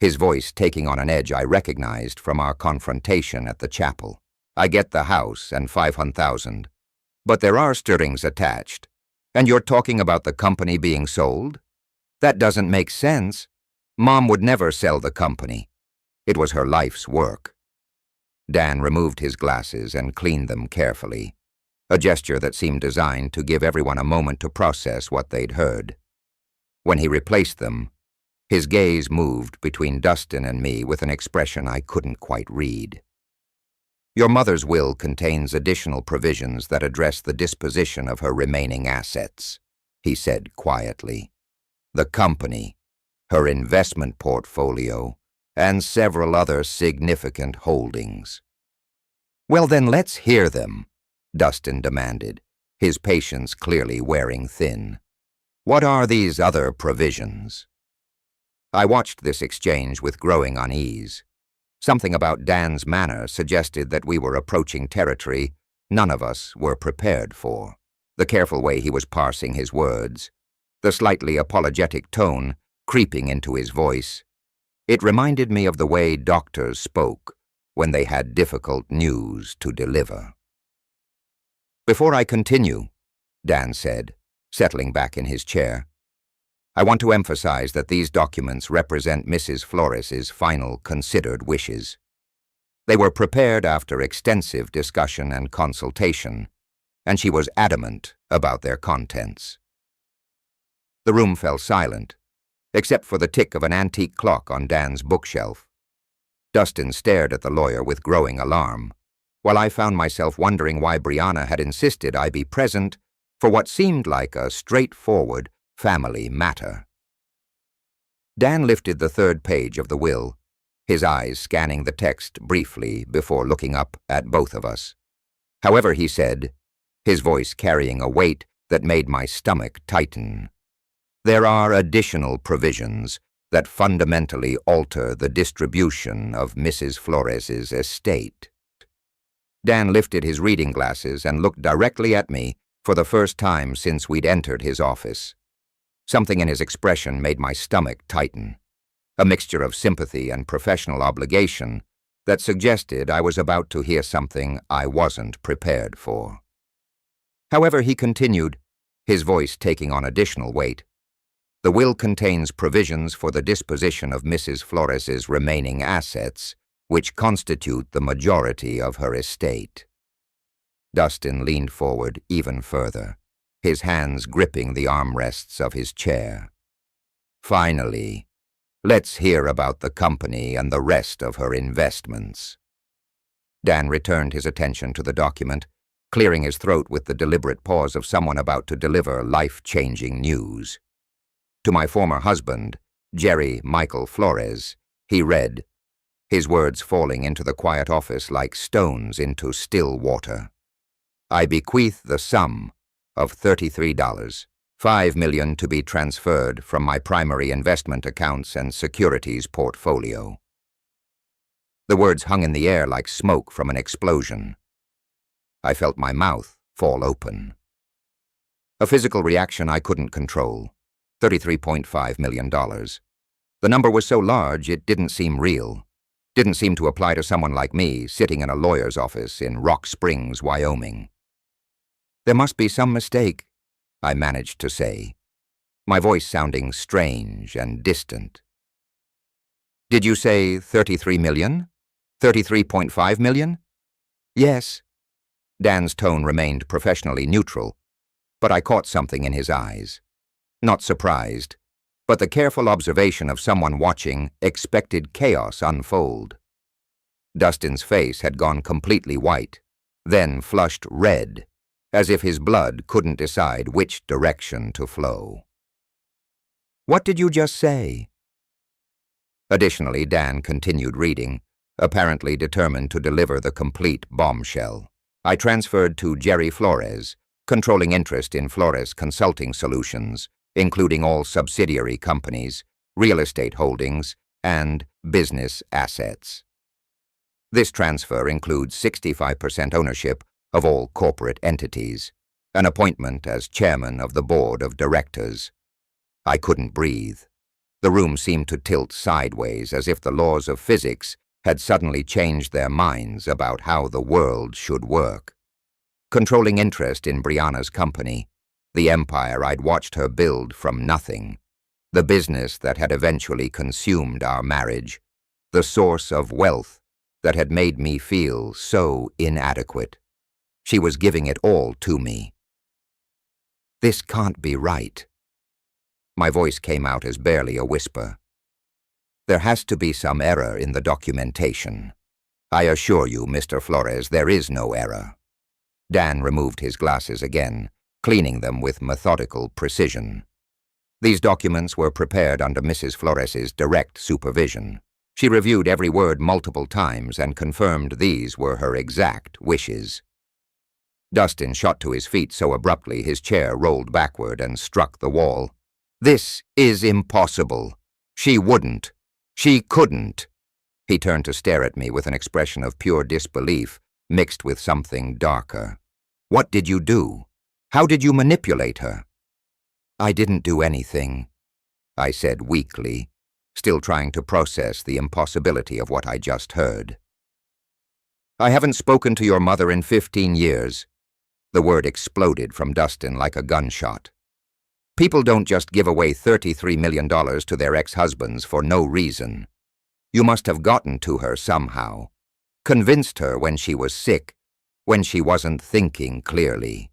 his voice taking on an edge I recognized from our confrontation at the chapel. "I get the house and $500,000, but there are strings attached, and you're talking about the company being sold? That doesn't make sense. Mom would never sell the company. It was her life's work." Dan removed his glasses and cleaned them carefully, a gesture that seemed designed to give everyone a moment to process what they'd heard. When he replaced them, his gaze moved between Dustin and me with an expression I couldn't quite read. "Your mother's will contains additional provisions that address the disposition of her remaining assets," he said quietly. "The company, her investment portfolio, and several other significant holdings." "Well, then let's hear them," Dustin demanded, his patience clearly wearing thin. "What are these other provisions?" I watched this exchange with growing unease. Something about Dan's manner suggested that we were approaching territory none of us were prepared for. The careful way he was parsing his words, the slightly apologetic tone creeping into his voice. It reminded me of the way doctors spoke when they had difficult news to deliver. "Before I continue," Dan said, settling back in his chair, "I want to emphasize that these documents represent Mrs. Flores's final considered wishes. They were prepared after extensive discussion and consultation, and she was adamant about their contents." The room fell silent, except for the tick of an antique clock on Dan's bookshelf. Dustin stared at the lawyer with growing alarm, while I found myself wondering why Brianna had insisted I be present for what seemed like a straightforward family matter. Dan lifted the third page of the will, his eyes scanning the text briefly before looking up at both of us. However, he said, his voice carrying a weight that made my stomach tighten, "There are additional provisions that fundamentally alter the distribution of Mrs. Flores's estate." Dan lifted his reading glasses and looked directly at me for the first time since we'd entered his office. Something in his expression made my stomach tighten, a mixture of sympathy and professional obligation that suggested I was about to hear something I wasn't prepared for. However, he continued, his voice taking on additional weight, "The will contains provisions for the disposition of Mrs. Flores's remaining assets, which constitute the majority of her estate." Dustin leaned forward even further, his hands gripping the armrests of his chair. "Finally, let's hear about the company and the rest of her investments." Dan returned his attention to the document, clearing his throat with the deliberate pause of someone about to deliver life-changing news. To my former husband, Jerry Michael Flores, he read, his words falling into the quiet office like stones into still water. I bequeath the sum of $33, $5 million to be transferred from my primary investment accounts and securities portfolio. The words hung in the air like smoke from an explosion. I felt my mouth fall open. A physical reaction I couldn't control. $33.5 million. The number was so large it didn't seem real. Didn't seem to apply to someone like me sitting in a lawyer's office in Rock Springs, Wyoming. There must be some mistake, I managed to say, my voice sounding strange and distant. Did you say 33 million? 33.5 million? Yes. Dan's tone remained professionally neutral, but I caught something in his eyes. Not surprised, but the careful observation of someone watching expected chaos unfold. Dustin's face had gone completely white, then flushed red, as if his blood couldn't decide which direction to flow. What did you just say? Additionally, Dan continued reading, apparently determined to deliver the complete bombshell. I transferred to Jerry Flores, controlling interest in Flores Consulting Solutions, including all subsidiary companies, real estate holdings, and business assets. This transfer includes 65% ownership of all corporate entities, an appointment as chairman of the board of directors. I couldn't breathe. The room seemed to tilt sideways as if the laws of physics had suddenly changed their minds about how the world should work. Controlling interest in Brianna's company, the empire I'd watched her build from nothing, the business that had eventually consumed our marriage, the source of wealth that had made me feel so inadequate. She was giving it all to me. This can't be right. My voice came out as barely a whisper. There has to be some error in the documentation. I assure you, Mr. Flores, there is no error. Dan removed his glasses again, cleaning them with methodical precision. These documents were prepared under Mrs. Flores's direct supervision. She reviewed every word multiple times and confirmed these were her exact wishes. Dustin shot to his feet so abruptly his chair rolled backward and struck the wall. This is impossible. She wouldn't. She couldn't. He turned to stare at me with an expression of pure disbelief mixed with something darker. What did you do? How did you manipulate her? I didn't do anything, I said weakly, still trying to process the impossibility of what I just heard. I haven't spoken to your mother in 15 years. The word exploded from Dustin like a gunshot. People don't just give away $33 million to their ex-husbands for no reason. You must have gotten to her somehow, convinced her when she was sick, when she wasn't thinking clearly.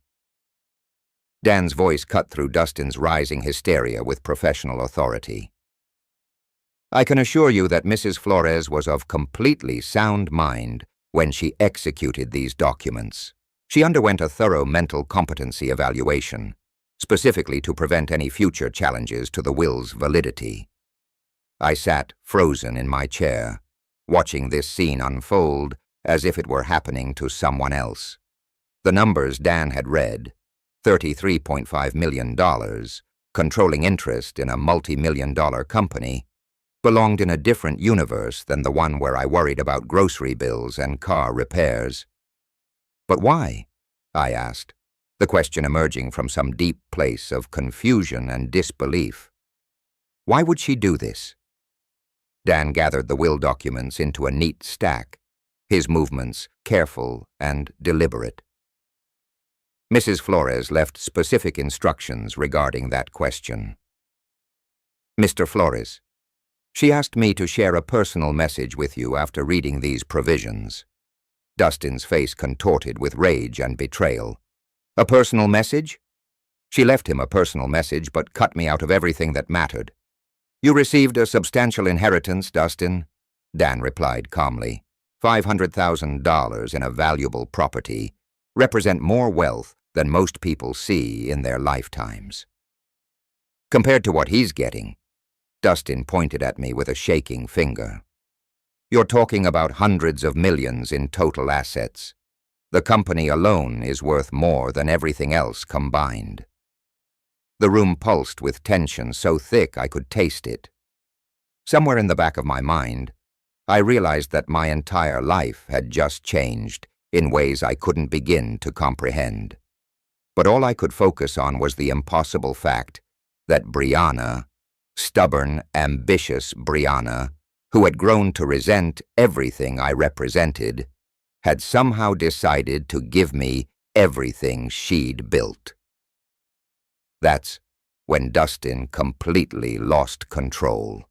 Dan's voice cut through Dustin's rising hysteria with professional authority. I can assure you that Mrs. Flores was of completely sound mind when she executed these documents. She underwent a thorough mental competency evaluation, specifically to prevent any future challenges to the will's validity. I sat frozen in my chair, watching this scene unfold as if it were happening to someone else. The numbers Dan had read, $33.5 million, controlling interest in a multi-million-dollar company, belonged in a different universe than the one where I worried about grocery bills and car repairs. But why? I asked, the question emerging from some deep place of confusion and disbelief. Why would she do this? Dan gathered the will documents into a neat stack, his movements careful and deliberate. Mrs. Flores left specific instructions regarding that question. Mr. Flores, she asked me to share a personal message with you after reading these provisions. Dustin's face contorted with rage and betrayal. A personal message? She left him a personal message but cut me out of everything that mattered. You received a substantial inheritance, Dustin, Dan replied calmly. $500,000 in a valuable property represent more wealth than most people see in their lifetimes. Compared to what he's getting, Dustin pointed at me with a shaking finger. You're talking about hundreds of millions in total assets. The company alone is worth more than everything else combined. The room pulsed with tension so thick I could taste it. Somewhere in the back of my mind, I realized that my entire life had just changed in ways I couldn't begin to comprehend. But all I could focus on was the impossible fact that Brianna, stubborn, ambitious Brianna, who had grown to resent everything I represented, had somehow decided to give me everything she'd built. That's when Dustin completely lost control.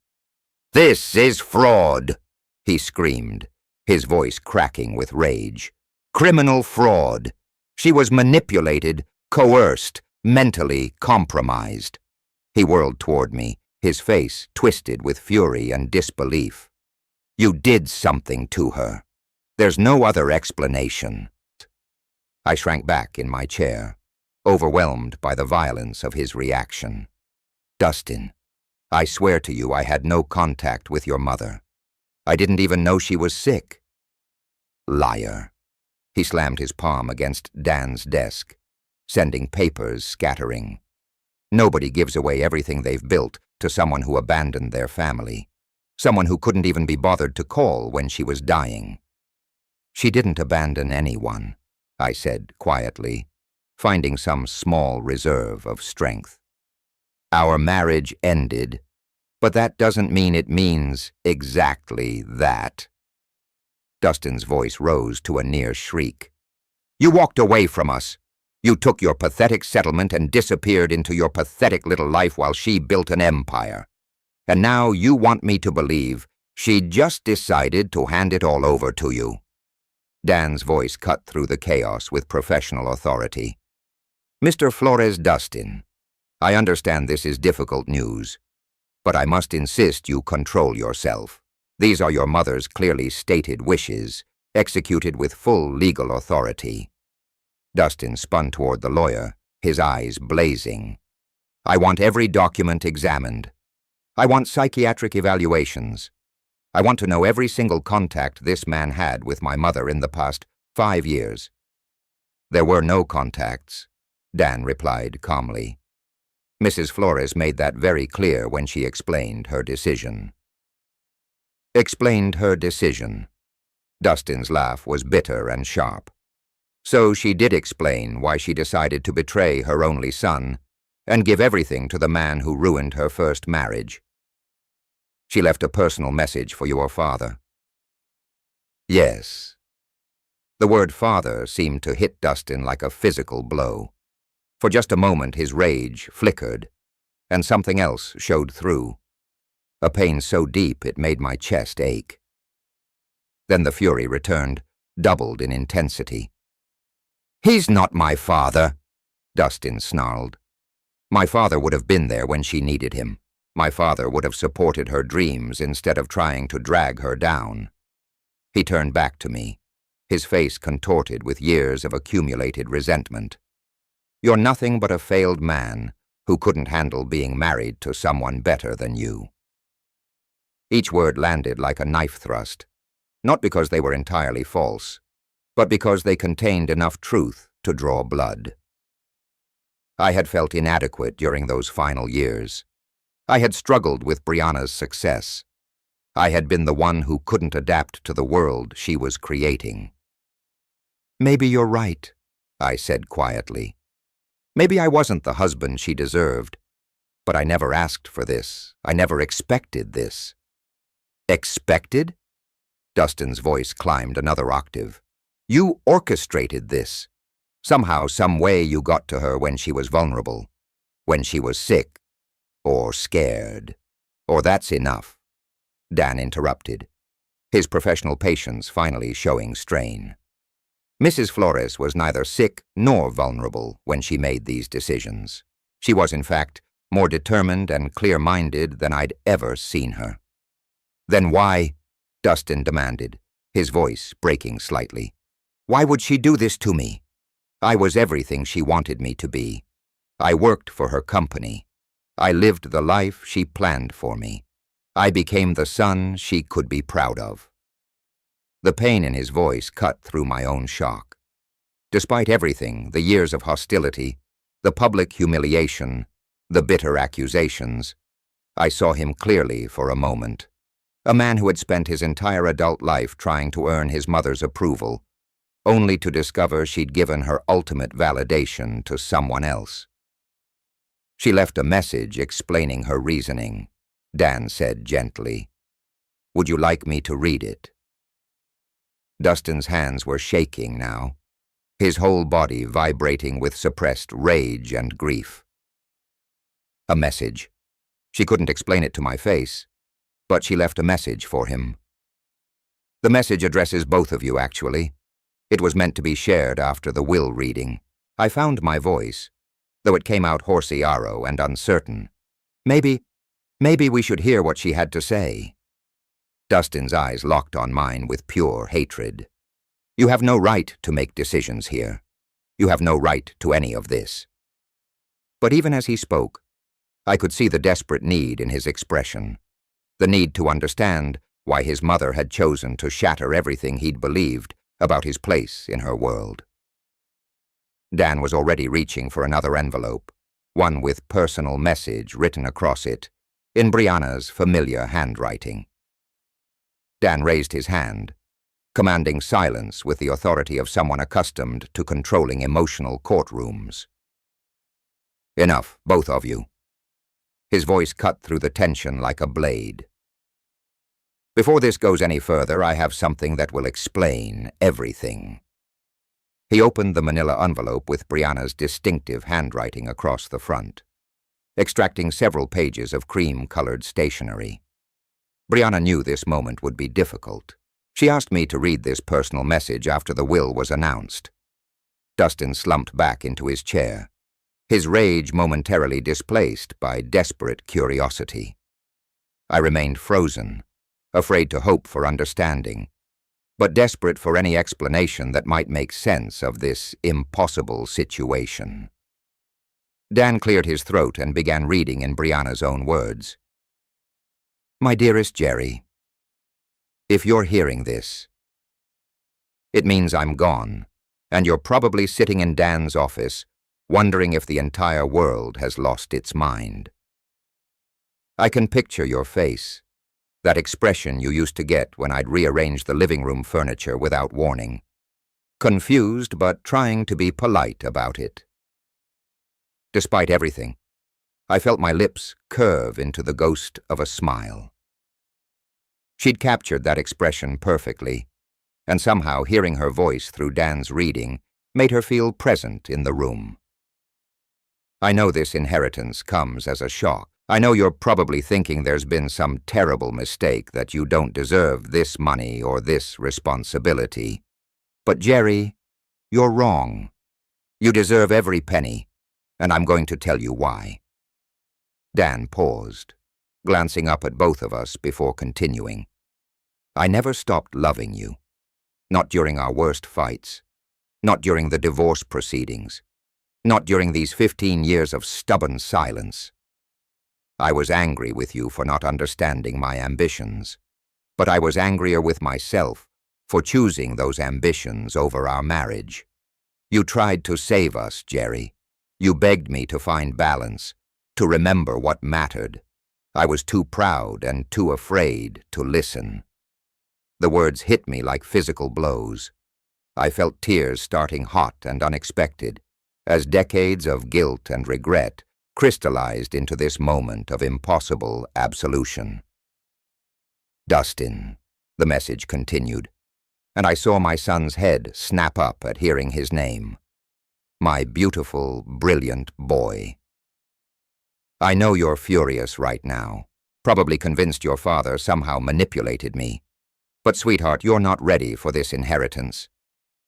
"This is fraud!" he screamed, his voice cracking with rage. "Criminal fraud! She was manipulated, coerced, mentally compromised." He whirled toward me, his face twisted with fury and disbelief. "You did something to her. There's no other explanation." I shrank back in my chair, overwhelmed by the violence of his reaction. "Dustin, I swear to you I had no contact with your mother. I didn't even know she was sick." "Liar." He slammed his palm against Dan's desk, sending papers scattering. Nobody gives away everything they've built to someone who abandoned their family, someone who couldn't even be bothered to call when she was dying. "She didn't abandon anyone," I said quietly, finding some small reserve of strength. "Our marriage ended, but that doesn't mean it means exactly that." Dustin's voice rose to a near shriek. "You walked away from us. You took your pathetic settlement and disappeared into your pathetic little life while she built an empire. And now you want me to believe she just decided to hand it all over to you." Dan's voice cut through the chaos with professional authority. "Mr. Flores Dustin, I understand this is difficult news, but I must insist you control yourself. These are your mother's clearly stated wishes, executed with full legal authority." Dustin spun toward the lawyer, his eyes blazing. "I want every document examined. I want psychiatric evaluations. I want to know every single contact this man had with my mother in the past 5 years." "There were no contacts," Dan replied calmly. Mrs. Flores made that very clear when she explained her decision. Explained her decision. Dustin's laugh was bitter and sharp. So she did explain why she decided to betray her only son and give everything to the man who ruined her first marriage. "She left a personal message for your father." "Yes." The word father seemed to hit Dustin like a physical blow. For just a moment his rage flickered, and something else showed through. A pain so deep it made my chest ache. Then the fury returned, doubled in intensity. "He's not my father," Dustin snarled. "My father would have been there when she needed him. My father would have supported her dreams instead of trying to drag her down." He turned back to me, his face contorted with years of accumulated resentment. "You're nothing but a failed man who couldn't handle being married to someone better than you." Each word landed like a knife thrust, not because they were entirely false, but because they contained enough truth to draw blood. I had felt inadequate during those final years. I had struggled with Brianna's success. I had been the one who couldn't adapt to the world she was creating. "Maybe you're right," I said quietly. "Maybe I wasn't the husband she deserved, but I never asked for this. I never expected this." "Expected?" Dustin's voice climbed another octave. "You orchestrated this. Somehow, some way you got to her when she was vulnerable, when she was sick, or scared. Or that's enough." Dan interrupted, his professional patience finally showing strain. Mrs. Flores was neither sick nor vulnerable when she made these decisions. She was, in fact, more determined and clear-minded than I'd ever seen her. "Then why?" Dustin demanded, his voice breaking slightly. Why would she do this to me? I was everything she wanted me to be. I worked for her company. I lived the life she planned for me. I became the son she could be proud of. The pain in his voice cut through my own shock. Despite everything, the years of hostility, the public humiliation, the bitter accusations, I saw him clearly for a moment. A man who had spent his entire adult life trying to earn his mother's approval, only to discover she'd given her ultimate validation to someone else. She left a message explaining her reasoning, Dan said gently. Would you like me to read it? Dustin's hands were shaking now, his whole body vibrating with suppressed rage and grief. A message. She couldn't explain it to my face, but she left a message for him. The message addresses both of you, actually. It was meant to be shared after the will reading. I found my voice, though it came out horsey-arrow and uncertain. Maybe we should hear what she had to say. Dustin's eyes locked on mine with pure hatred. You have no right to make decisions here. You have no right to any of this. But even as he spoke, I could see the desperate need in his expression, the need to understand why his mother had chosen to shatter everything he'd believed about his place in her world. Dan was already reaching for another envelope, one with personal message written across it, in Brianna's familiar handwriting. Dan raised his hand, commanding silence with the authority of someone accustomed to controlling emotional courtrooms. Enough, both of you. His voice cut through the tension like a blade. Before this goes any further, I have something that will explain everything. He opened the manila envelope with Brianna's distinctive handwriting across the front, extracting several pages of cream-colored stationery. Brianna knew this moment would be difficult. She asked me to read this personal message after the will was announced. Dustin slumped back into his chair, his rage momentarily displaced by desperate curiosity. I remained frozen, afraid to hope for understanding, but desperate for any explanation that might make sense of this impossible situation. Dan cleared his throat and began reading in Brianna's own words. My dearest Jerry, if you're hearing this, it means I'm gone, and you're probably sitting in Dan's office, wondering if the entire world has lost its mind. I can picture your face, that expression you used to get when I'd rearrange the living room furniture without warning, confused but trying to be polite about it. Despite everything, I felt my lips curve into the ghost of a smile. She'd captured that expression perfectly, and somehow hearing her voice through Dan's reading made her feel present in the room. I know this inheritance comes as a shock. I know you're probably thinking there's been some terrible mistake, that you don't deserve this money or this responsibility. But Jerry, you're wrong. You deserve every penny, and I'm going to tell you why. Dan paused, glancing up at both of us before continuing. I never stopped loving you. Not during our worst fights. Not during the divorce proceedings. Not during these 15 years of stubborn silence. I was angry with you for not understanding my ambitions, but I was angrier with myself for choosing those ambitions over our marriage. You tried to save us, Jerry. You begged me to find balance, to remember what mattered. I was too proud and too afraid to listen. The words hit me like physical blows. I felt tears starting hot and unexpected, as decades of guilt and regret crystallized into this moment of impossible absolution. Dustin, the message continued, and I saw my son's head snap up at hearing his name. My beautiful, brilliant boy. I know you're furious right now, probably convinced your father somehow manipulated me. But sweetheart, you're not ready for this inheritance.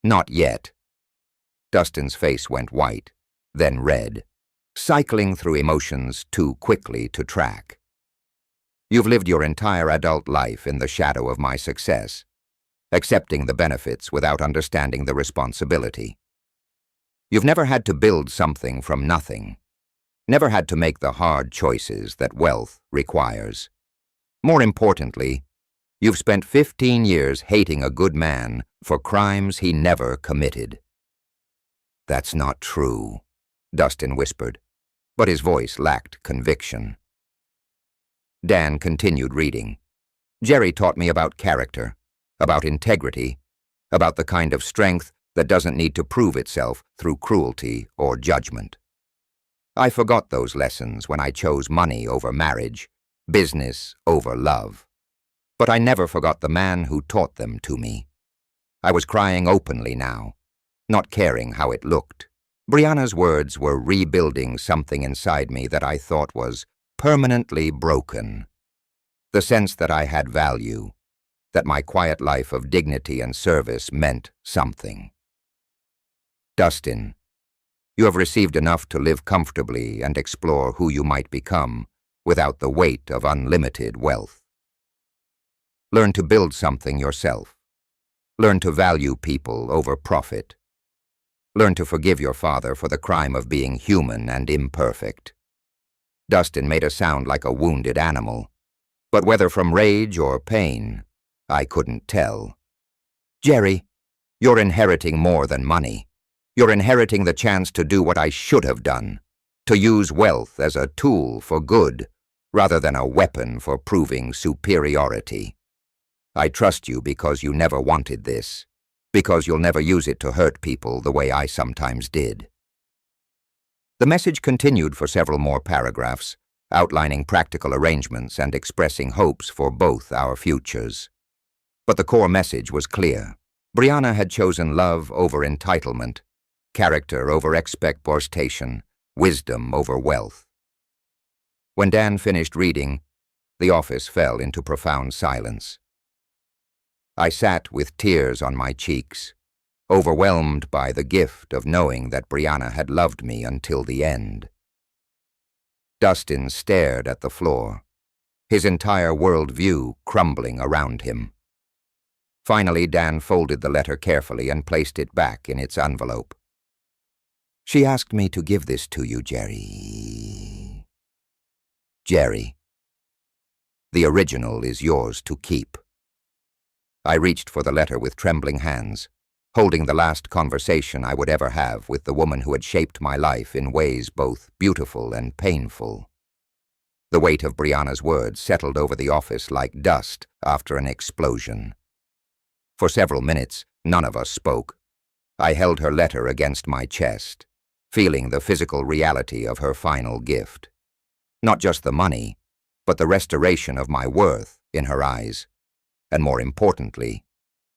Not yet. Dustin's face went white, then red, cycling through emotions too quickly to track. You've lived your entire adult life in the shadow of my success. accepting the benefits without understanding the responsibility. You've never had to build something from nothing, never had to make the hard choices that wealth requires. More importantly, you've spent 15 years hating a good man for crimes he never committed. That's not true, Dustin whispered, but his voice lacked conviction. Dan continued reading. Jerry taught me about character, about integrity, about the kind of strength that doesn't need to prove itself through cruelty or judgment. I forgot those lessons when I chose money over marriage, business over love. But I never forgot the man who taught them to me. I was crying openly now, not caring how it looked. Brianna's words were rebuilding something inside me that I thought was permanently broken. The sense that I had value, that my quiet life of dignity and service meant something. Dustin, you have received enough to live comfortably and explore who you might become without the weight of unlimited wealth. Learn to build something yourself. Learn to value people over profit. Learn to forgive your father for the crime of being human and imperfect. Dustin made a sound like a wounded animal, but whether from rage or pain, I couldn't tell. Jerry, you're inheriting more than money. You're inheriting the chance to do what I should have done, to use wealth as a tool for good, rather than a weapon for proving superiority. I trust you because you never wanted this, because you'll never use it to hurt people the way I sometimes did. The message continued for several more paragraphs, outlining practical arrangements and expressing hopes for both our futures. But the core message was clear. Brianna had chosen love over entitlement, character over expectation, wisdom over wealth. When Dan finished reading, the office fell into profound silence. I sat with tears on my cheeks, overwhelmed by the gift of knowing that Brianna had loved me until the end. Dustin stared at the floor, his entire worldview crumbling around him. Finally, Dan folded the letter carefully and placed it back in its envelope. She asked me to give this to you, Jerry. Jerry. The original is yours to keep. I reached for the letter with trembling hands, holding the last conversation I would ever have with the woman who had shaped my life in ways both beautiful and painful. The weight of Brianna's words settled over the office like dust after an explosion. For several minutes, none of us spoke. I held her letter against my chest, feeling the physical reality of her final gift. Not just the money, but the restoration of my worth in her eyes, and more importantly,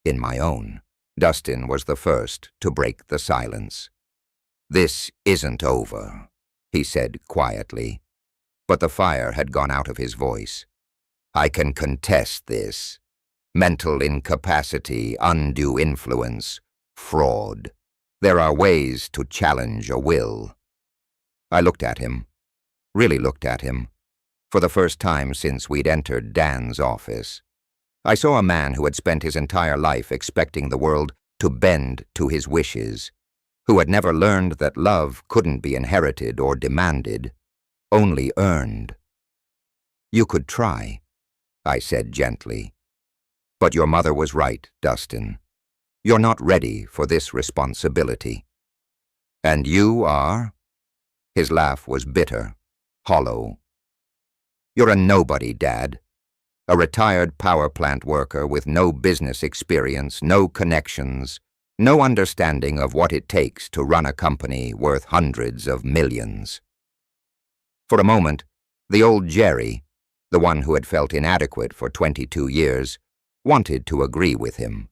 in my own. Dustin was the first to break the silence. This isn't over, he said quietly, but the fire had gone out of his voice. I can contest this. Mental incapacity, undue influence, fraud. There are ways to challenge a will. I looked at him, really looked at him, for the first time since we'd entered Dan's office. I saw a man who had spent his entire life expecting the world to bend to his wishes, who had never learned that love couldn't be inherited or demanded, only earned. You could try, I said gently. But your mother was right, Dustin. You're not ready for this responsibility. And you are? His laugh was bitter, hollow. You're a nobody, Dad. A retired power plant worker with no business experience, no connections, no understanding of what it takes to run a company worth hundreds of millions. For a moment, the old Jerry, the one who had felt inadequate for 22 years, wanted to agree with him.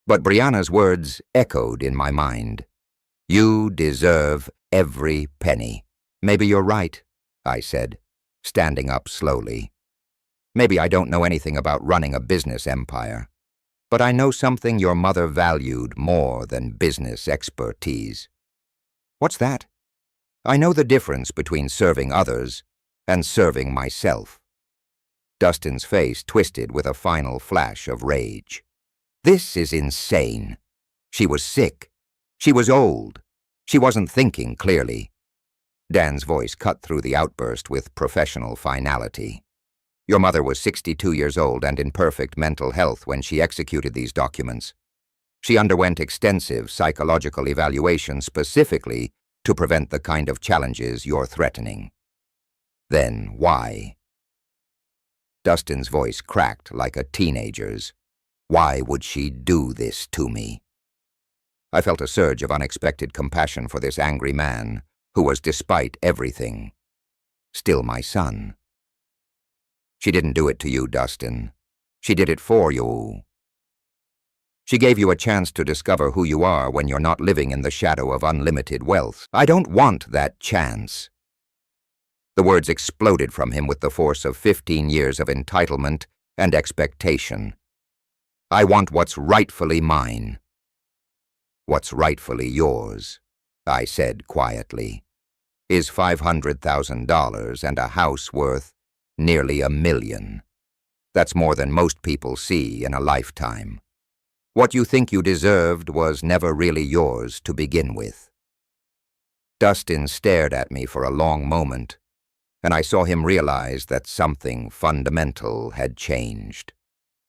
But Brianna's words echoed in my mind. You deserve every penny. Maybe you're right, I said, standing up slowly. Maybe I don't know anything about running a business empire, but I know something your mother valued more than business expertise. What's that? I know the difference between serving others and serving myself. Dustin's face twisted with a final flash of rage. This is insane. She was sick. She was old. She wasn't thinking clearly. Dan's voice cut through the outburst with professional finality. Your mother was 62 years old and in perfect mental health when she executed these documents. She underwent extensive psychological evaluation specifically to prevent the kind of challenges you're threatening. Then why? Dustin's voice cracked like a teenager's. Why would she do this to me? I felt a surge of unexpected compassion for this angry man who was, despite everything, still my son. She didn't do it to you, Dustin. She did it for you. She gave you a chance to discover who you are when you're not living in the shadow of unlimited wealth. I don't want that chance. The words exploded from him with the force of 15 years of entitlement and expectation. I want what's rightfully mine. What's rightfully yours, I said quietly, is $500,000 and a house worth nearly $1 million. That's more than most people see in a lifetime. What you think you deserved was never really yours to begin with. Dustin stared at me for a long moment, and I saw him realize that something fundamental had changed.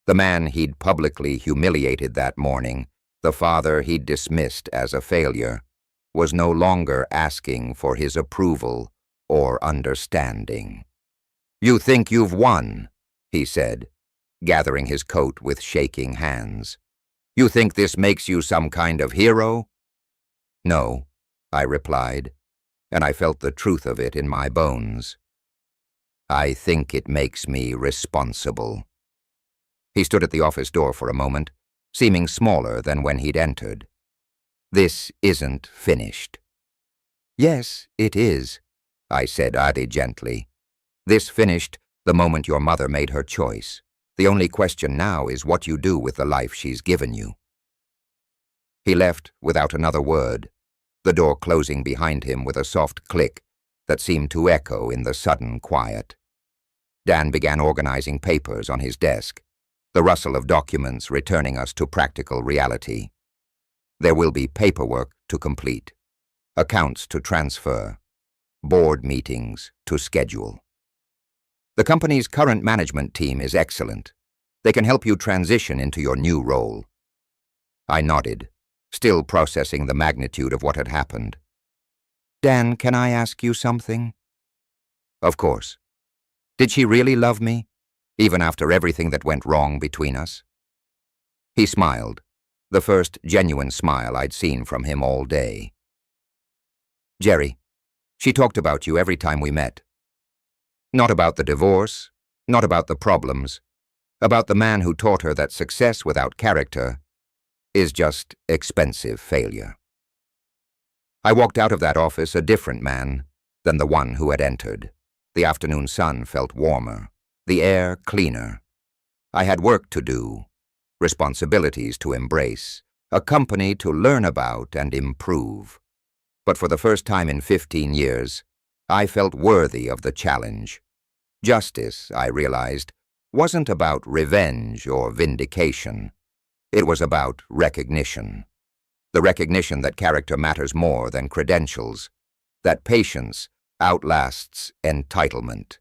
The man he'd publicly humiliated that morning, the father he'd dismissed as a failure, was no longer asking for his approval or understanding. You think you've won, he said, gathering his coat with shaking hands. You think this makes you some kind of hero? No, I replied, and I felt the truth of it in my bones. I think it makes me responsible. He stood at the office door for a moment, seeming smaller than when he'd entered. This isn't finished. Yes, it is, I said gently. This finished the moment your mother made her choice. The only question now is what you do with the life she's given you. He left without another word, the door closing behind him with a soft click that seemed to echo in the sudden quiet. Dan began organizing papers on his desk, the rustle of documents returning us to practical reality. There will be paperwork to complete, accounts to transfer, board meetings to schedule. The company's current management team is excellent. They can help you transition into your new role. I nodded, still processing the magnitude of what had happened. Dan, can I ask you something? Of course. Did she really love me, even after everything that went wrong between us? He smiled, the first genuine smile I'd seen from him all day. Jerry, she talked about you every time we met. Not about the divorce, not about the problems, about the man who taught her that success without character is just expensive failure. I walked out of that office a different man than the one who had entered. The afternoon sun felt warmer, the air cleaner. I had work to do, responsibilities to embrace, a company to learn about and improve. But for the first time in 15 years, I felt worthy of the challenge. Justice, I realized, wasn't about revenge or vindication. It was about recognition. The recognition that character matters more than credentials, that patience outlasts entitlement,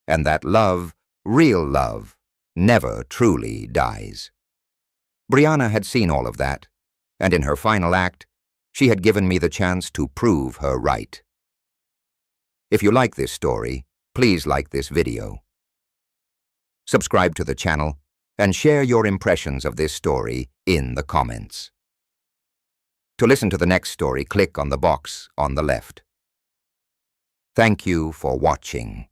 and that love, real love, never truly dies. Brianna had seen all of that, and in her final act, she had given me the chance to prove her right. If you like this story, please like this video. Subscribe to the channel and share your impressions of this story in the comments. To listen to the next story, click on the box on the left. Thank you for watching.